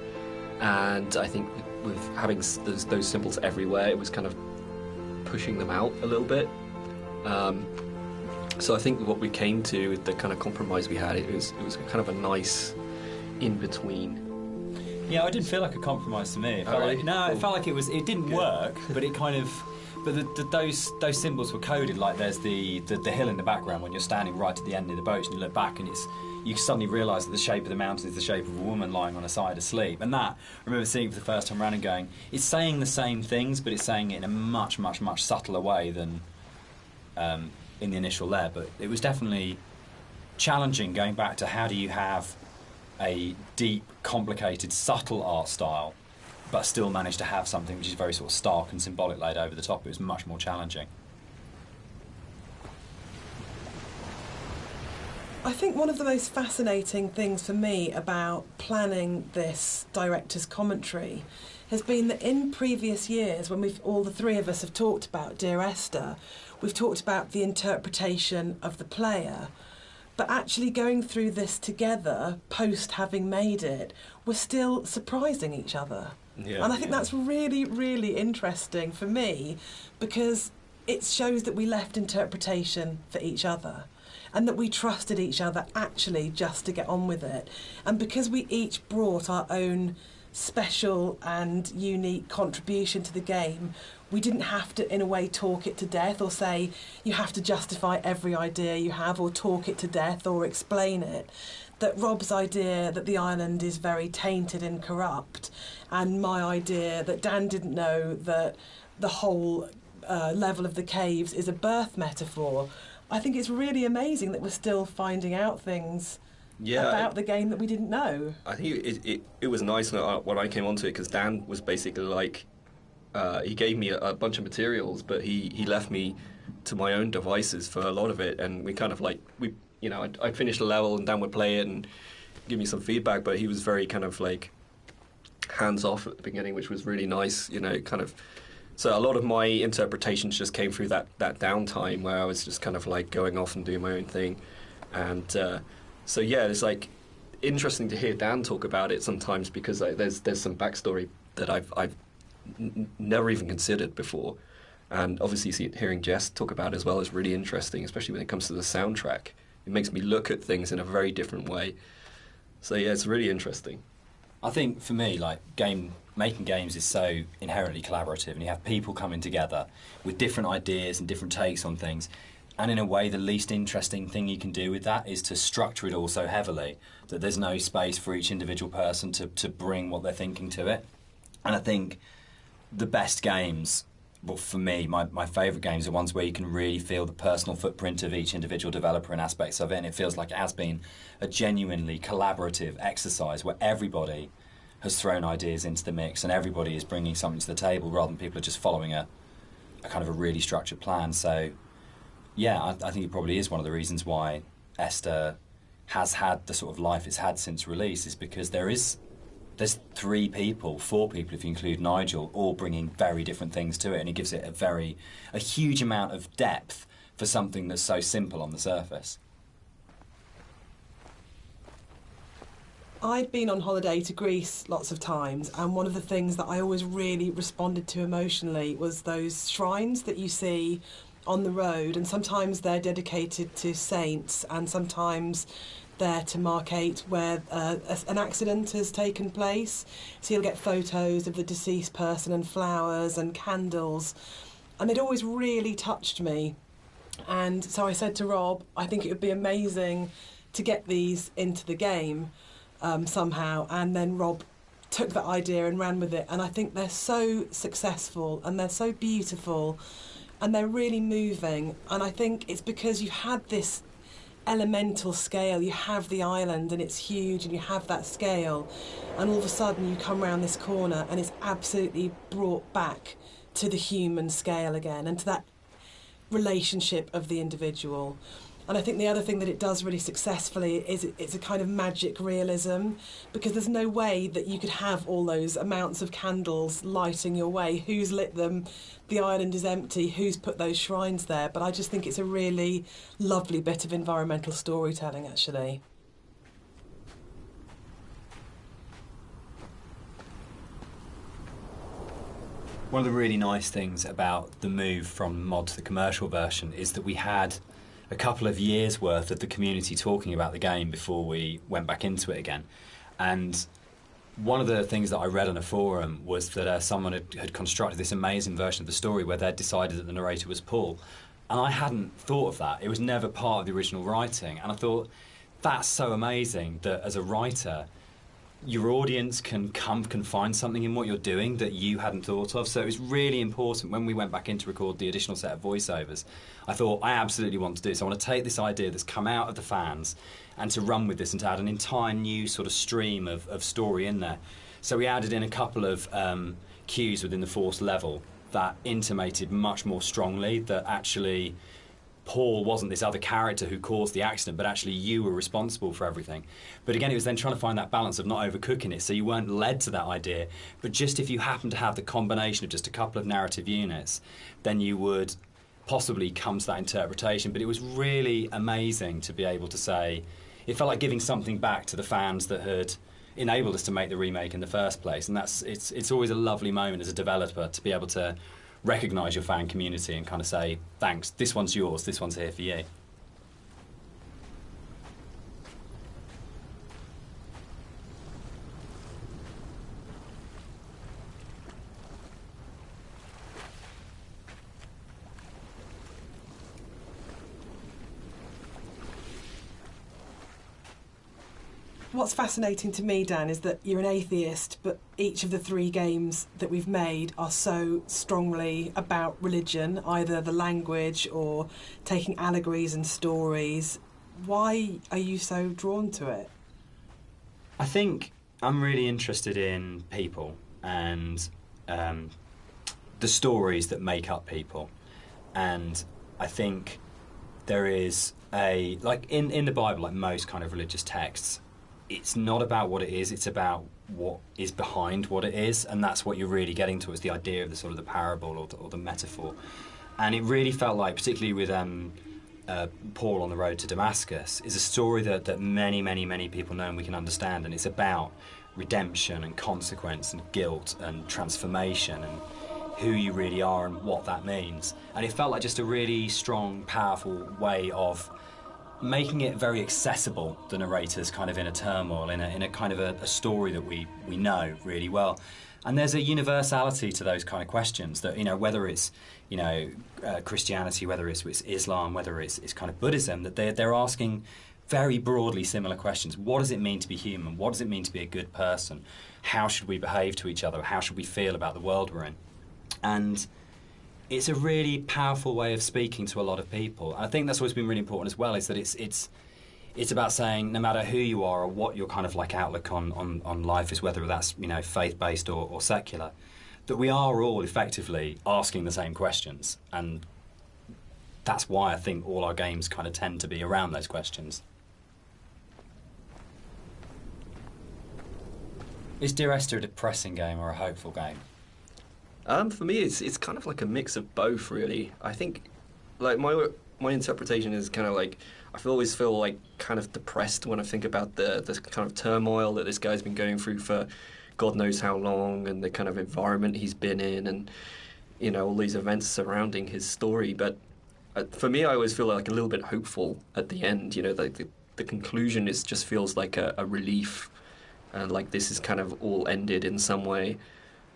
and I think with having those symbols everywhere, it was kind of pushing them out a little bit. So I think what we came to, the kind of compromise we had, it was kind of a nice in-between. Yeah, it didn't feel like a compromise to me. It felt it felt like it didn't work, but it kind of, but those symbols were coded. Like there's the hill in the background when you're standing right at the end of the boat and you look back, and you suddenly realise that the shape of the mountain is the shape of a woman lying on her side asleep. And that, I remember seeing it for the first time around and going, it's saying the same things, but it's saying it in a much subtler way than in the initial layer. But it was definitely challenging going back to how do you have a deep, complicated, subtle art style but still manage to have something which is very sort of stark and symbolic laid over the top. It was much more challenging. I think one of the most fascinating things for me about planning this director's commentary has been that in previous years, when all the three of us have talked about Dear Esther, we've talked about the interpretation of the player, but actually going through this together, post having made it, we're still surprising each other. Yeah, and I think that's really, really interesting for me, because it shows that we left interpretation for each other, and that we trusted each other actually just to get on with it. And because we each brought our own special and unique contribution to the game, we didn't have to, in a way, talk it to death or say, you have to justify every idea you have or talk it to death or explain it. That Rob's idea that the island is very tainted and corrupt, and my idea that Dan didn't know that the whole level of the caves is a birth metaphor. I think it's really amazing that we're still finding out things about the game that we didn't know. I think it was nice when I came onto it, because Dan was basically like, he gave me a bunch of materials, but he left me to my own devices for a lot of it, and we kind of like, I'd finish the level and Dan would play it and give me some feedback, but he was very kind of like hands-off at the beginning, which was really nice, kind of. So a lot of my interpretations just came through that downtime where I was just kind of like going off and doing my own thing. And so yeah, it's like interesting to hear Dan talk about it sometimes, because there's some backstory that I've never even considered before. And obviously hearing Jess talk about it as well is really interesting, especially when it comes to the soundtrack. It makes me look at things in a very different way. So yeah, it's really interesting. I think for me, like, making games is so inherently collaborative, and you have people coming together with different ideas and different takes on things. And in a way, the least interesting thing you can do with that is to structure it all so heavily that there's no space for each individual person to bring what they're thinking to it. And I think the best games, well, for me, my favourite games are ones where you can really feel the personal footprint of each individual developer and aspects of it, and it feels like it has been a genuinely collaborative exercise where everybody has thrown ideas into the mix and everybody is bringing something to the table, rather than people are just following a a kind of a really structured plan. So, yeah, I think it probably is one of the reasons why Esther has had the sort of life it's had since release, is because there's 4 people if you include Nigel, all bringing very different things to it, and it gives it a huge amount of depth for something that's so simple on the surface. I'd been on holiday to Greece lots of times, and one of the things that I always really responded to emotionally was those shrines that you see on the road, and sometimes they're dedicated to saints, and sometimes they're to markate where an accident has taken place. So you'll get photos of the deceased person and flowers and candles, and it always really touched me. And so I said to Rob, I think it would be amazing to get these into the game. Somehow, and then Rob took that idea and ran with it, and I think they're so successful and they're so beautiful and they're really moving, and I think it's because you had this elemental scale, you have the island and it's huge and you have that scale, and all of a sudden you come around this corner and it's absolutely brought back to the human scale again and to that relationship of the individual. And I think the other thing that it does really successfully is it's a kind of magic realism, because there's no way that you could have all those amounts of candles lighting your way. Who's lit them? The island is empty. Who's put those shrines there? But I just think it's a really lovely bit of environmental storytelling, actually. One of the really nice things about the move from mod to the commercial version is that we had a couple of years' worth of the community talking about the game before we went back into it again. And one of the things that I read on a forum was that someone had constructed this amazing version of the story where they'd decided that the narrator was Paul. And I hadn't thought of that. It was never part of the original writing. And I thought, that's so amazing that as a writer, your audience can find something in what you're doing that you hadn't thought of. So it was really important when we went back in to record the additional set of voiceovers. I thought, I absolutely want to do this. I want to take this idea that's come out of the fans and to run with this and to add an entire new sort of stream of story in there. So we added in a couple of cues within the force level that intimated much more strongly that actually Paul wasn't this other character who caused the accident, but actually you were responsible for everything. But again, it was then trying to find that balance of not overcooking it, so you weren't led to that idea. But just if you happen to have the combination of just a couple of narrative units, then you would possibly come to that interpretation. But it was really amazing to be able to say, it felt like giving something back to the fans that had enabled us to make the remake in the first place. And it's always a lovely moment as a developer to be able to recognise your fan community and kind of say, thanks, this one's yours, this one's here for you. What's fascinating to me, Dan, is that you're an atheist, but each of the 3 games that we've made are so strongly about religion, either the language or taking allegories and stories. Why are you so drawn to it? I think I'm really interested in people and the stories that make up people. And I think there is in the Bible, like most kind of religious texts, it's not about what it is, it's about what is behind what it is, and that's what you're really getting to, is the idea of the sort of the parable or the metaphor. And it really felt like, particularly with Paul on the road to Damascus, is a story that many people know and we can understand, and it's about redemption and consequence and guilt and transformation and who you really are and what that means. And it felt like just a really strong, powerful way of making it very accessible, the narrator's kind of inner turmoil, in a kind of a story that we know really well. And there's a universality to those kind of questions that, whether it's, Christianity, whether it's Islam, whether it's kind of Buddhism, that they're asking very broadly similar questions. What does it mean to be human? What does it mean to be a good person? How should we behave to each other? How should we feel about the world we're in? And it's a really powerful way of speaking to a lot of people. I think that's always been really important as well, is that it's about saying no matter who you are or what your kind of like outlook on life is, whether that's faith-based or secular, that we are all effectively asking the same questions, and that's why I think all our games kind of tend to be around those questions. Is Dear Esther a depressing game or a hopeful game? For me, it's kind of like a mix of both, really. I think, like, my interpretation is kind of like, always feel like kind of depressed when I think about the kind of turmoil that this guy's been going through for God knows how long, and the kind of environment he's been in, and, you know, all these events surrounding his story. But for me, I always feel like a little bit hopeful at the end. You know, the conclusion just feels like a relief, and like this is kind of all ended in some way.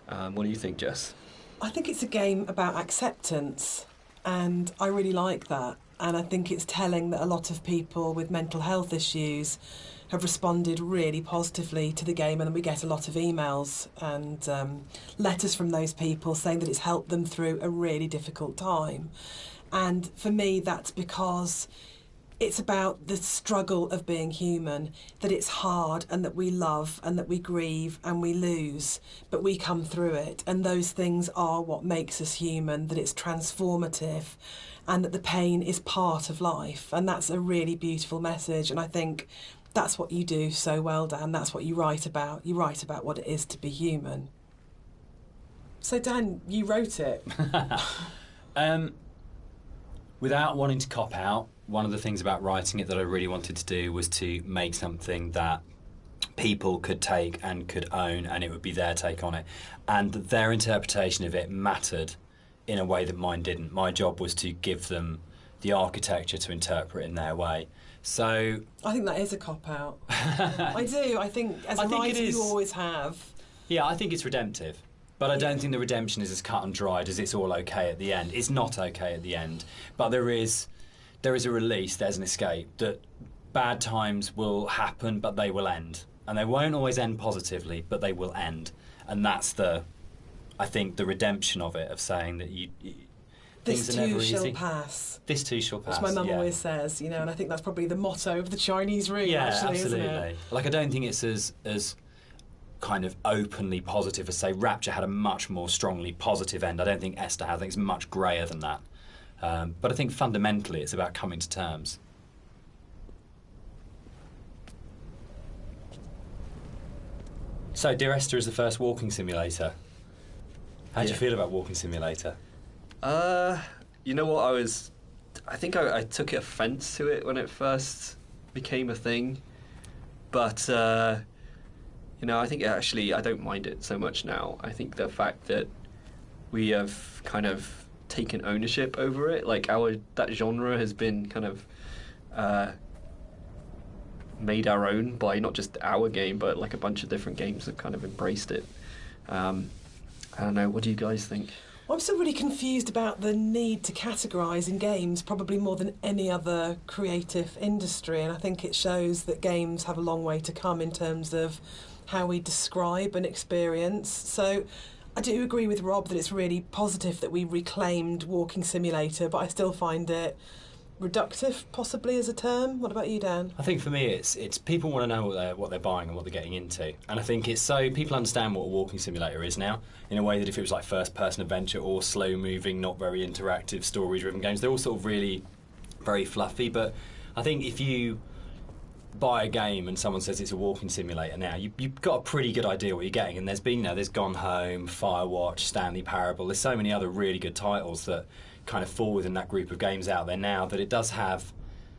What do you think, Jess? I think it's a game about acceptance, and I really like that. And I think it's telling that a lot of people with mental health issues have responded really positively to the game, and we get a lot of emails and letters from those people saying that it's helped them through a really difficult time. And for me, that's because it's about the struggle of being human, that it's hard and that we love and that we grieve and we lose, but we come through it. And those things are what makes us human, that it's transformative and that the pain is part of life. And that's a really beautiful message. And I think that's what you do so well, Dan. That's what you write about. You write about what it is to be human. So, Dan, you wrote it. Without wanting to cop out, one of the things about writing it that I really wanted to do was to make something that people could take and could own, and it would be their take on it. And their interpretation of it mattered in a way that mine didn't. My job was to give them the architecture to interpret in their way. So I think that is a cop-out. I do. I think as a writer you always have. Yeah, I think it's redemptive. But I don't think the redemption is as cut and dried as it's all okay at the end. It's not okay at the end. But there is a release, there's an escape, that bad times will happen, but they will end. And they won't always end positively, but they will end. And that's I think, the redemption of it, of saying that things are never easy. This too shall pass. This too shall pass, which my mum always says, you know, and I think that's probably the motto of the Chinese room, yeah, actually, absolutely. isn't it? Like, I don't think it's as kind of openly positive as, say, Rapture had a much more strongly positive end. I don't think Esther has. I think it's much greyer than that. But I think fundamentally it's about coming to terms. So, Dear Esther is the first walking simulator. How do you feel about Walking Simulator? You know what, I think I took offence to it when it first became a thing. But, you know, I think actually I don't mind it so much now. I think the fact that we have kind of taken ownership over it, like that genre has been kind of made our own by not just our game, but like a bunch of different games have kind of embraced it. I don't know, what do you guys think? I'm still really confused about the need to categorise in games, probably more than any other creative industry, and I think it shows that games have a long way to come in terms of how we describe an experience. So I do agree with Rob that it's really positive that we reclaimed Walking Simulator, but I still find it reductive, possibly, as a term. What about you, Dan? I think for me it's people want to know what they're buying and what they're getting into, and I think it's so people understand what a walking simulator is now, in a way that if it was like first person adventure or slow moving, not very interactive, story driven games, they're all sort of really very fluffy. But I think if you buy a game and someone says it's a walking simulator now, you've got a pretty good idea what you're getting. And there's been, there's Gone Home, Firewatch, Stanley Parable, there's so many other really good titles that kind of fall within that group of games out there now, that it does have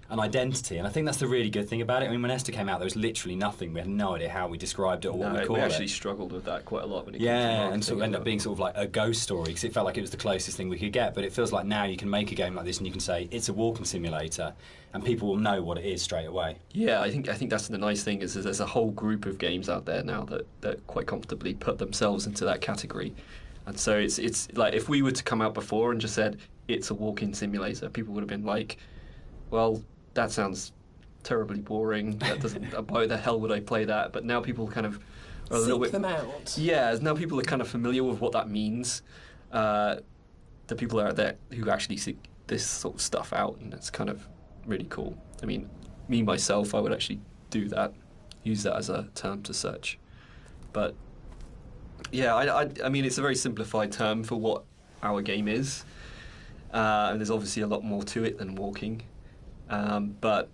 an identity, and I think that's the really good thing about it. I mean, when Esther came out, there was literally nothing. We had no idea how we described it or what we called it. We actually struggled with that quite a lot when it came to and sort of ended up being sort of like a ghost story, because it felt like it was the closest thing we could get. But it feels like now you can make a game like this and you can say it's a walking simulator, and people will know what it is straight away. Yeah, I think that's the nice thing is there's a whole group of games out there now that quite comfortably put themselves into that category. And so it's like if we were to come out before and just said it's a walking simulator, people would have been like, well, that sounds terribly boring. That doesn't. Why the hell would I play that? But now people kind of are a little bit. Seek them out. Yeah, now people are kind of familiar with what that means. The people out there who actually seek this sort of stuff out, and it's kind of really cool. I mean, me myself, I would actually do that, use that as a term to search. But Yeah, I mean, it's a very simplified term for what our game is. And there's obviously a lot more to it than walking. But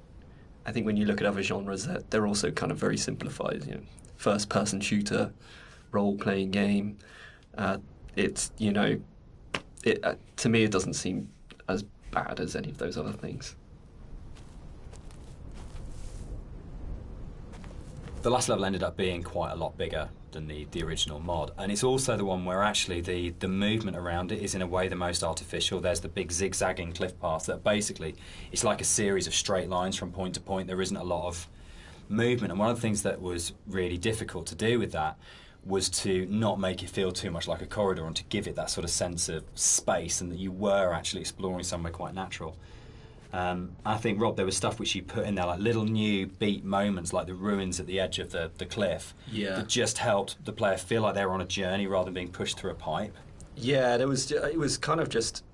I think when you look at other genres, they're also kind of very simplified. You know, first-person shooter, role-playing game. It's, you know, to me, it doesn't seem as bad as any of those other things. The last level ended up being quite a lot bigger than the original mod, and it's also the one where actually the movement around it is in a way the most artificial. There's the big zigzagging cliff path that basically it's like a series of straight lines from point to point. There isn't a lot of movement, and one of the things that was really difficult to do with that was to not make it feel too much like a corridor and to give it that sort of sense of space and that you were actually exploring somewhere quite natural. I think, Rob, there was stuff which you put in there, like little new beat moments, like the ruins at the edge of the cliff, that just helped the player feel like they were on a journey rather than being pushed through a pipe. Yeah, it was kind of just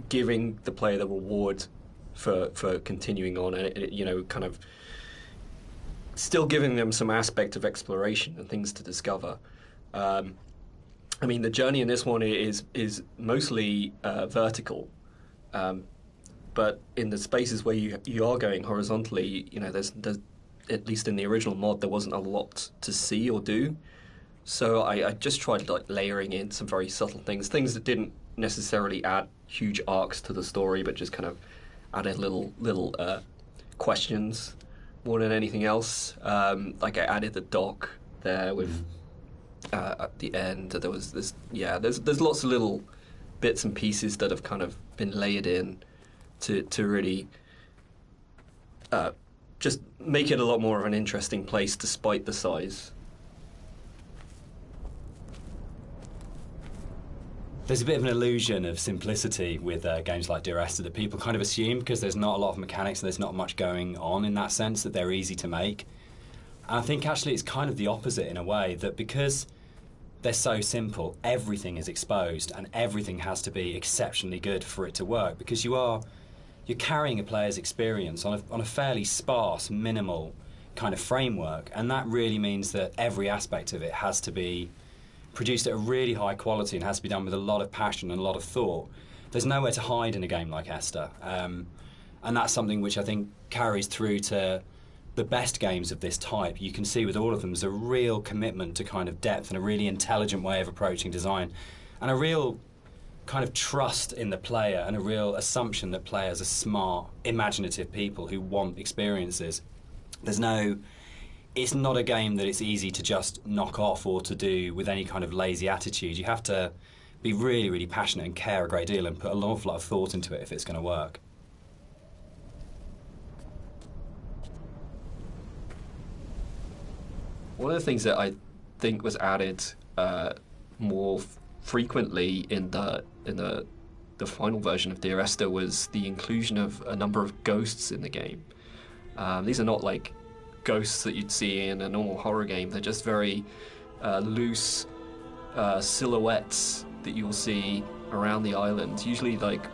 giving the player the reward for continuing on, and it, you know, kind of still giving them some aspect of exploration and things to discover. I mean, the journey in this one is mostly vertical. But in the spaces where you are going horizontally, you know, there's at least in the original mod, there wasn't a lot to see or do. So I just tried like layering in some very subtle things that didn't necessarily add huge arcs to the story, but just kind of added little questions more than anything else. Like I added the dock there with at the end. There's lots of little bits and pieces that have kind of been layered in to really just make it a lot more of an interesting place despite the size. There's a bit of an illusion of simplicity with games like Dear Esther that people kind of assume because there's not a lot of mechanics and there's not much going on in that sense that they're easy to make. And I think actually it's kind of the opposite in a way, that because they're so simple, everything is exposed and everything has to be exceptionally good for it to work, because you're carrying a player's experience on a fairly sparse, minimal kind of framework, and that really means that every aspect of it has to be produced at a really high quality and has to be done with a lot of passion and a lot of thought. There's nowhere to hide in a game like Esther, and that's something which I think carries through to the best games of this type. You can see with all of them there's a real commitment to kind of depth and a really intelligent way of approaching design, and a real kind of trust in the player and a real assumption that players are smart, imaginative people who want experiences. It's not a game that it's easy to just knock off or to do with any kind of lazy attitude. You have to be really, really passionate and care a great deal and put an awful lot of thought into it if it's going to work. One of the things that I think was added more frequently in the final version of Dear Esther was the inclusion of a number of ghosts in the game. These are not like ghosts that you'd see in a normal horror game. They're just very loose silhouettes that you'll see around the island, usually like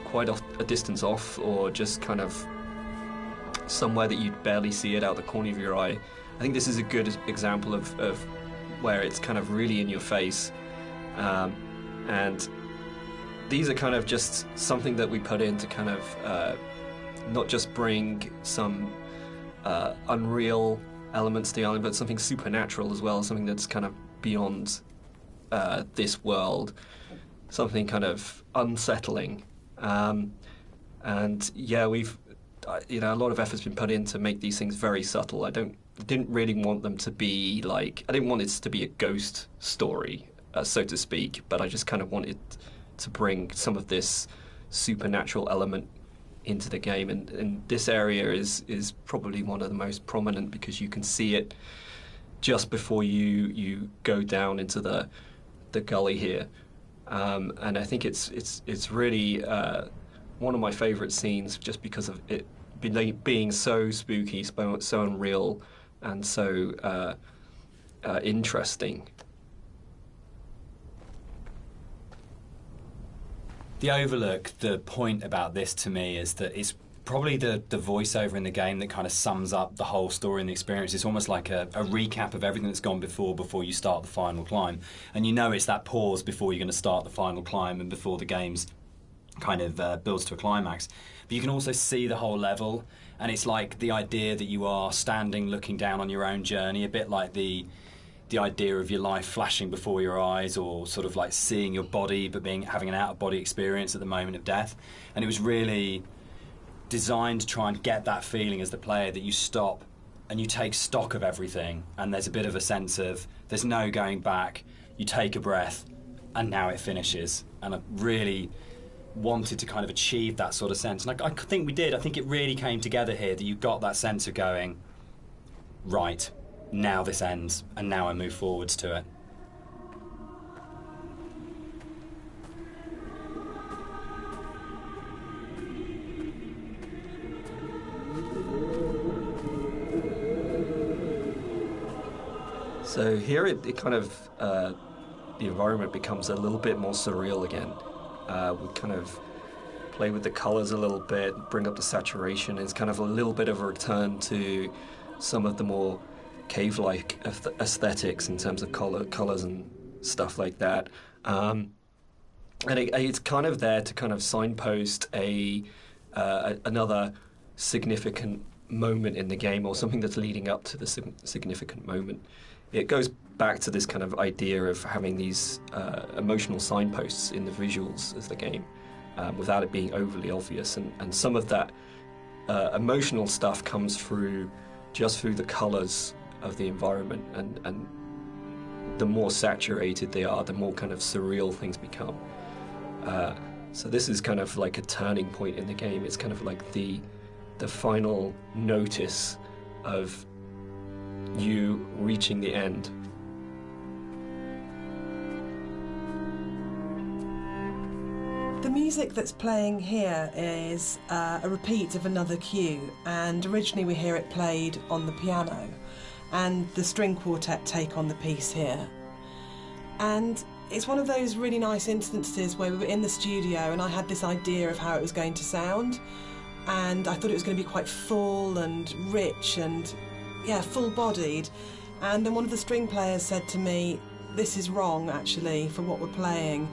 quite a distance off, or just kind of somewhere that you'd barely see it out the corner of your eye. I think this is a good example of where it's kind of really in your face. And these are kind of just something that we put in to kind of not just bring some unreal elements to the island, but something supernatural as well, something that's kind of beyond this world, something kind of unsettling. And yeah, a lot of effort's been put in to make these things very subtle. I didn't really want them to be like, I didn't want it to be a ghost story, so to speak, but I just kind of wanted to bring some of this supernatural element into the game, and this area is probably one of the most prominent because you can see it just before you go down into the gully here, and I think it's really one of my favourite scenes just because of it being so spooky, so unreal, and so interesting. The overlook, the point about this to me is that it's probably the voiceover in the game that kind of sums up the whole story and the experience. It's almost like a recap of everything that's gone before you start the final climb. And you know it's that pause before you're going to start the final climb and before the game's kind of builds to a climax. But you can also see the whole level, and it's like the idea that you are standing looking down on your own journey, a bit like the idea of your life flashing before your eyes, or sort of like seeing your body but having an out-of-body experience at the moment of death. And it was really designed to try and get that feeling as the player that you stop and you take stock of everything, and there's a bit of a sense of there's no going back. You take a breath and now it finishes. And I really wanted to kind of achieve that sort of sense, and I think we did. I think it really came together here, that you got that sense of going, right, now this ends and now I move forwards to it. So here it kind of, the environment becomes a little bit more surreal again. We kind of play with the colours a little bit, bring up the saturation. It's kind of a little bit of a return to some of the more cave-like aesthetics in terms of colours and stuff like that. And it's kind of there to kind of signpost another significant moment in the game, or something that's leading up to the significant moment. It goes back to this kind of idea of having these emotional signposts in the visuals of the game, without it being overly obvious. And some of that emotional stuff comes through just through the colours of the environment, and the more saturated they are, the more kind of surreal things become. So this is kind of like a turning point in the game. It's kind of like the final notice of you reaching the end. The music that's playing here is a repeat of another cue, and originally we hear it played on the piano, and the string quartet take on the piece here. And it's one of those really nice instances where we were in the studio and I had this idea of how it was going to sound, and I thought it was going to be quite full and rich and full-bodied. And then one of the string players said to me, this is wrong actually for what we're playing.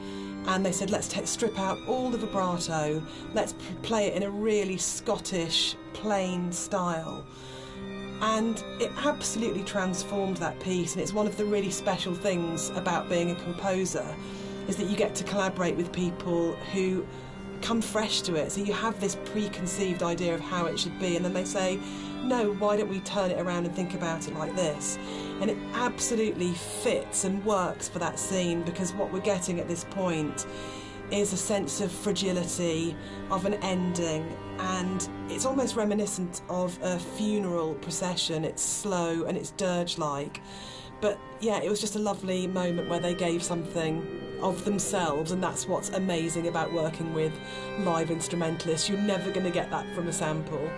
And they said, let's strip out all the vibrato, let's play it in a really Scottish, plain style. And it absolutely transformed that piece, and it's one of the really special things about being a composer, is that you get to collaborate with people who come fresh to it. So you have this preconceived idea of how it should be, and then they say, no, why don't we turn it around and think about it like this? And it absolutely fits and works for that scene, because what we're getting at this point is a sense of fragility, of an ending, and it's almost reminiscent of a funeral procession. It's slow and it's dirge-like. But yeah, it was just a lovely moment where they gave something of themselves, and that's what's amazing about working with live instrumentalists. You're never going to get that from a sample.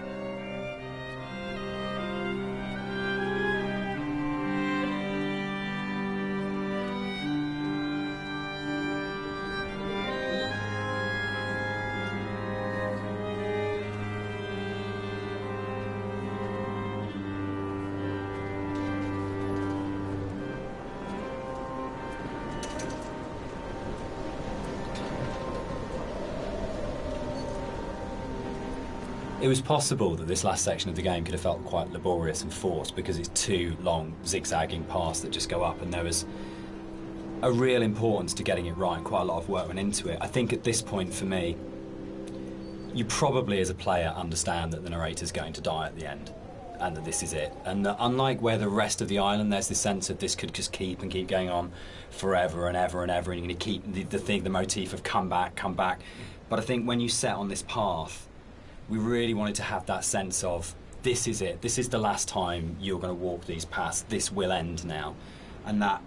It was possible that this last section of the game could have felt quite laborious and forced, because it's two long zigzagging paths that just go up, and there was a real importance to getting it right. Quite a lot of work went into it. I think at this point for me, you probably as a player understand that the narrator's going to die at the end, and that this is it. And that unlike where the rest of the island, there's this sense of this could just keep going on forever and ever and ever, and you're going to keep the motif of come back. But I think when you set on this path, we really wanted to have that sense of, this is it, this is the last time you're going to walk these paths, this will end now. And that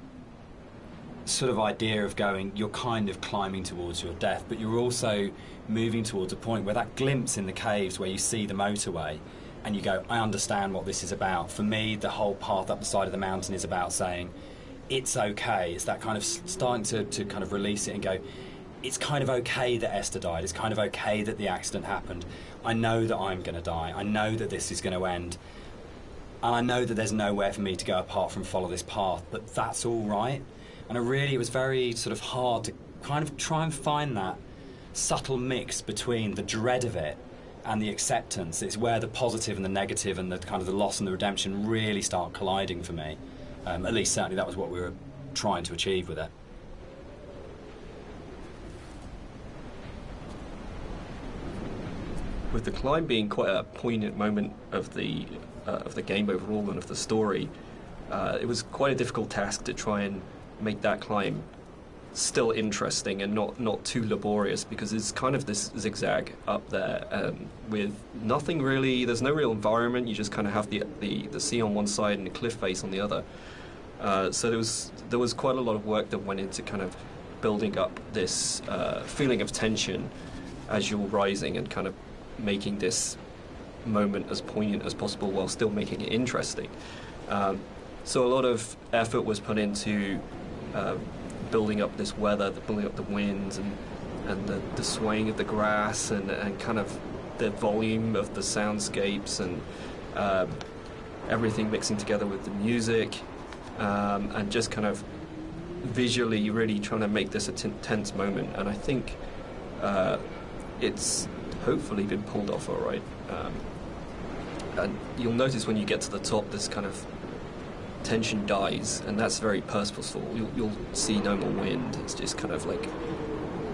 sort of idea of going, you're kind of climbing towards your death, but you're also moving towards a point where that glimpse in the caves where you see the motorway, and you go, I understand what this is about. For me, the whole path up the side of the mountain is about saying, it's okay. It's that kind of starting to kind of release it and go, it's kind of okay that Esther died. It's kind of okay that the accident happened. I know that I'm going to die. I know that this is going to end. And I know that there's nowhere for me to go apart from follow this path, but that's all right. And it was very sort of hard to kind of try and find that subtle mix between the dread of it and the acceptance. It's where the positive and the negative and the kind of the loss and the redemption really start colliding for me. At least certainly that was what we were trying to achieve with it. With the climb being quite a poignant moment of the game overall and of the story, it was quite a difficult task to try and make that climb still interesting and not too laborious, because it's kind of this zigzag up there with nothing really. There's no real environment. You just kind of have the sea on one side and the cliff face on the other. So there was quite a lot of work that went into kind of building up this feeling of tension as you're rising and kind of making this moment as poignant as possible while still making it interesting. So a lot of effort was put into building up this weather, building up the winds and the swaying of the grass and kind of the volume of the soundscapes and everything mixing together with the music, and just kind of visually really trying to make this a tense moment. And I think it's hopefully been pulled off all right. And you'll notice when you get to the top, this kind of tension dies, and that's very purposeful. You'll see no more wind. It's just kind of like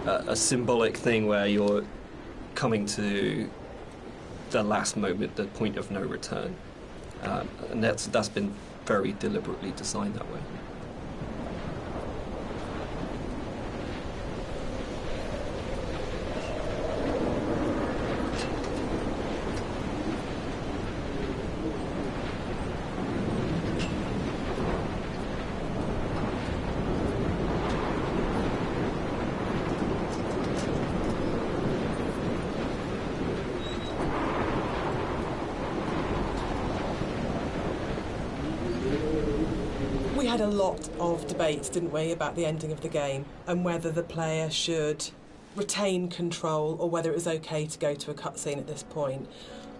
a symbolic thing where you're coming to the last moment, the point of no return, and that's been very deliberately designed that way. We had a lot of debates, didn't we, about the ending of the game and whether the player should retain control or whether it was okay to go to a cutscene at this point.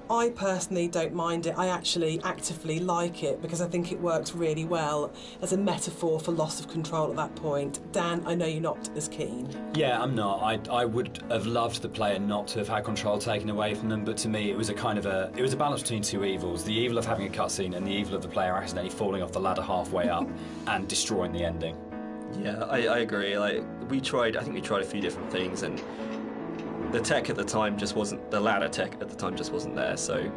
I personally don't mind it. I actually actively like it because I think it works really well as a metaphor for loss of control at that point. Dan, I know you're not as keen. Yeah, I'm not. I would have loved the player not to have had control taken away from them, but to me it was a balance between two evils. The evil of having a cutscene and the evil of the player accidentally falling off the ladder halfway up and destroying the ending. Yeah, I agree. I think we tried a few different things, and the tech at the time just wasn't, the ladder tech at the time just wasn't there. So,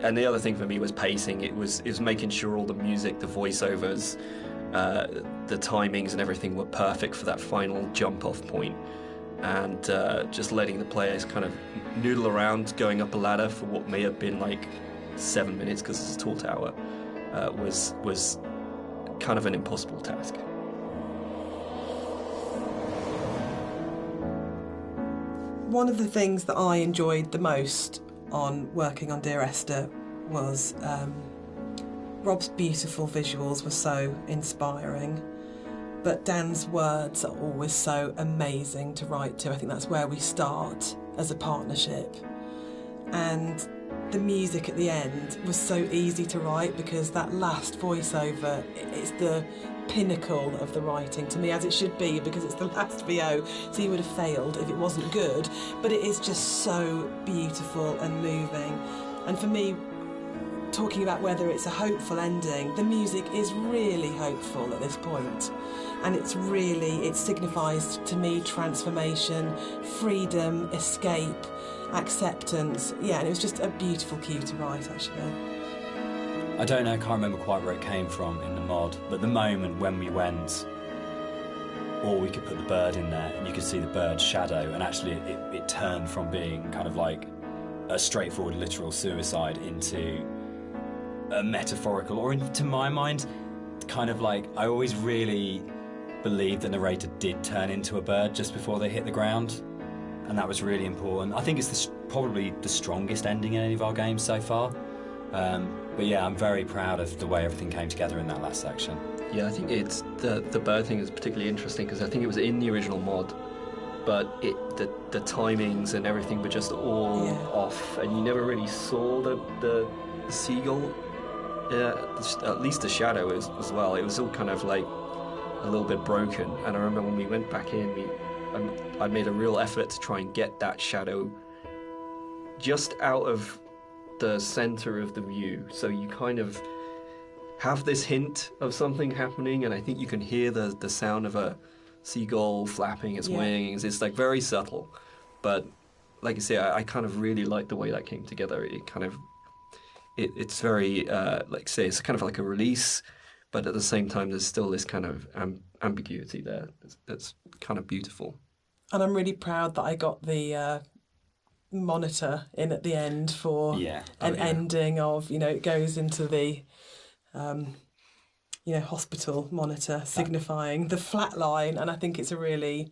and the other thing for me was pacing. It was making sure all the music, the voiceovers, the timings and everything were perfect for that final jump off point. And just letting the players kind of noodle around going up a ladder for what may have been like 7 minutes because it's a tall tower was kind of an impossible task. One of the things that I enjoyed the most on working on Dear Esther was Rob's beautiful visuals were so inspiring, but Dan's words are always so amazing to write to. I think that's where we start as a partnership. And the music at the end was so easy to write because that last voiceover, it's the pinnacle of the writing to me, as it should be, because it's the last VO, so you would have failed if it wasn't good, but it is just so beautiful and moving. And for me, talking about whether it's a hopeful ending, the music is really hopeful at this point, and it signifies to me transformation, freedom, escape, acceptance. Yeah, and it was just a beautiful cue to write, actually. I don't know, I can't remember quite where it came from in the mod, but the moment when we went, or we could put the bird in there and you could see the bird's shadow, and actually it turned from being kind of like a straightforward literal suicide into a metaphorical, or to my mind, kind of like, I always really believed the narrator did turn into a bird just before they hit the ground, and that was really important. I think it's probably the strongest ending in any of our games so far. But yeah, I'm very proud of the way everything came together in that last section. Yeah, I think it's the bird thing is particularly interesting because I think it was in the original mod, but the timings and everything were just all off, and you never really saw the seagull. Yeah, at least the shadow as well. It was all kind of like a little bit broken. And I remember when we went back in, I made a real effort to try and get that shadow just out of the center of the view, so you kind of have this hint of something happening, and I think you can hear the sound of a seagull flapping its wings. It's like very subtle, but like you say, I kind of really like the way that came together. It kind of it's very like say it's kind of like a release, but at the same time there's still this kind of ambiguity there that's kind of beautiful. And I'm really proud that I got the monitor in at the end for an ending of, it goes into the hospital monitor signifying the flat line. And I think it's one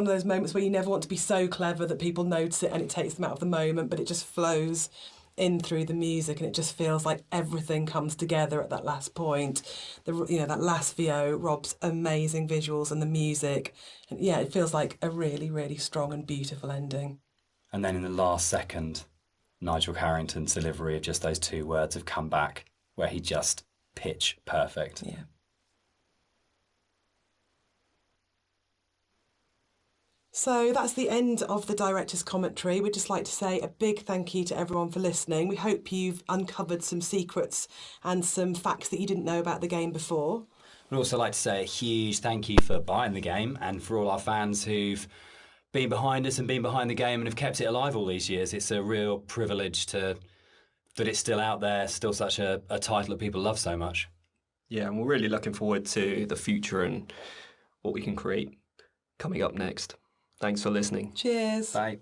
of those moments where you never want to be so clever that people notice it and it takes them out of the moment, but it just flows in through the music, and it just feels like everything comes together at that last point. That last VO, Rob's amazing visuals and the music, and it feels like a really, really strong and beautiful ending. And then in the last second, Nigel Carrington's delivery of just those two words have come back, where he just pitch perfect. Yeah. So that's the end of the director's commentary. We'd just like to say a big thank you to everyone for listening. We hope you've uncovered some secrets and some facts that you didn't know about the game before. We'd also like to say a huge thank you for buying the game, and for all our fans who've been behind us and been behind the game and have kept it alive all these years. It's a real privilege that it's still out there, still such a title that people love so much. Yeah, and we're really looking forward to the future and what we can create coming up next. Thanks for listening. Cheers. Bye.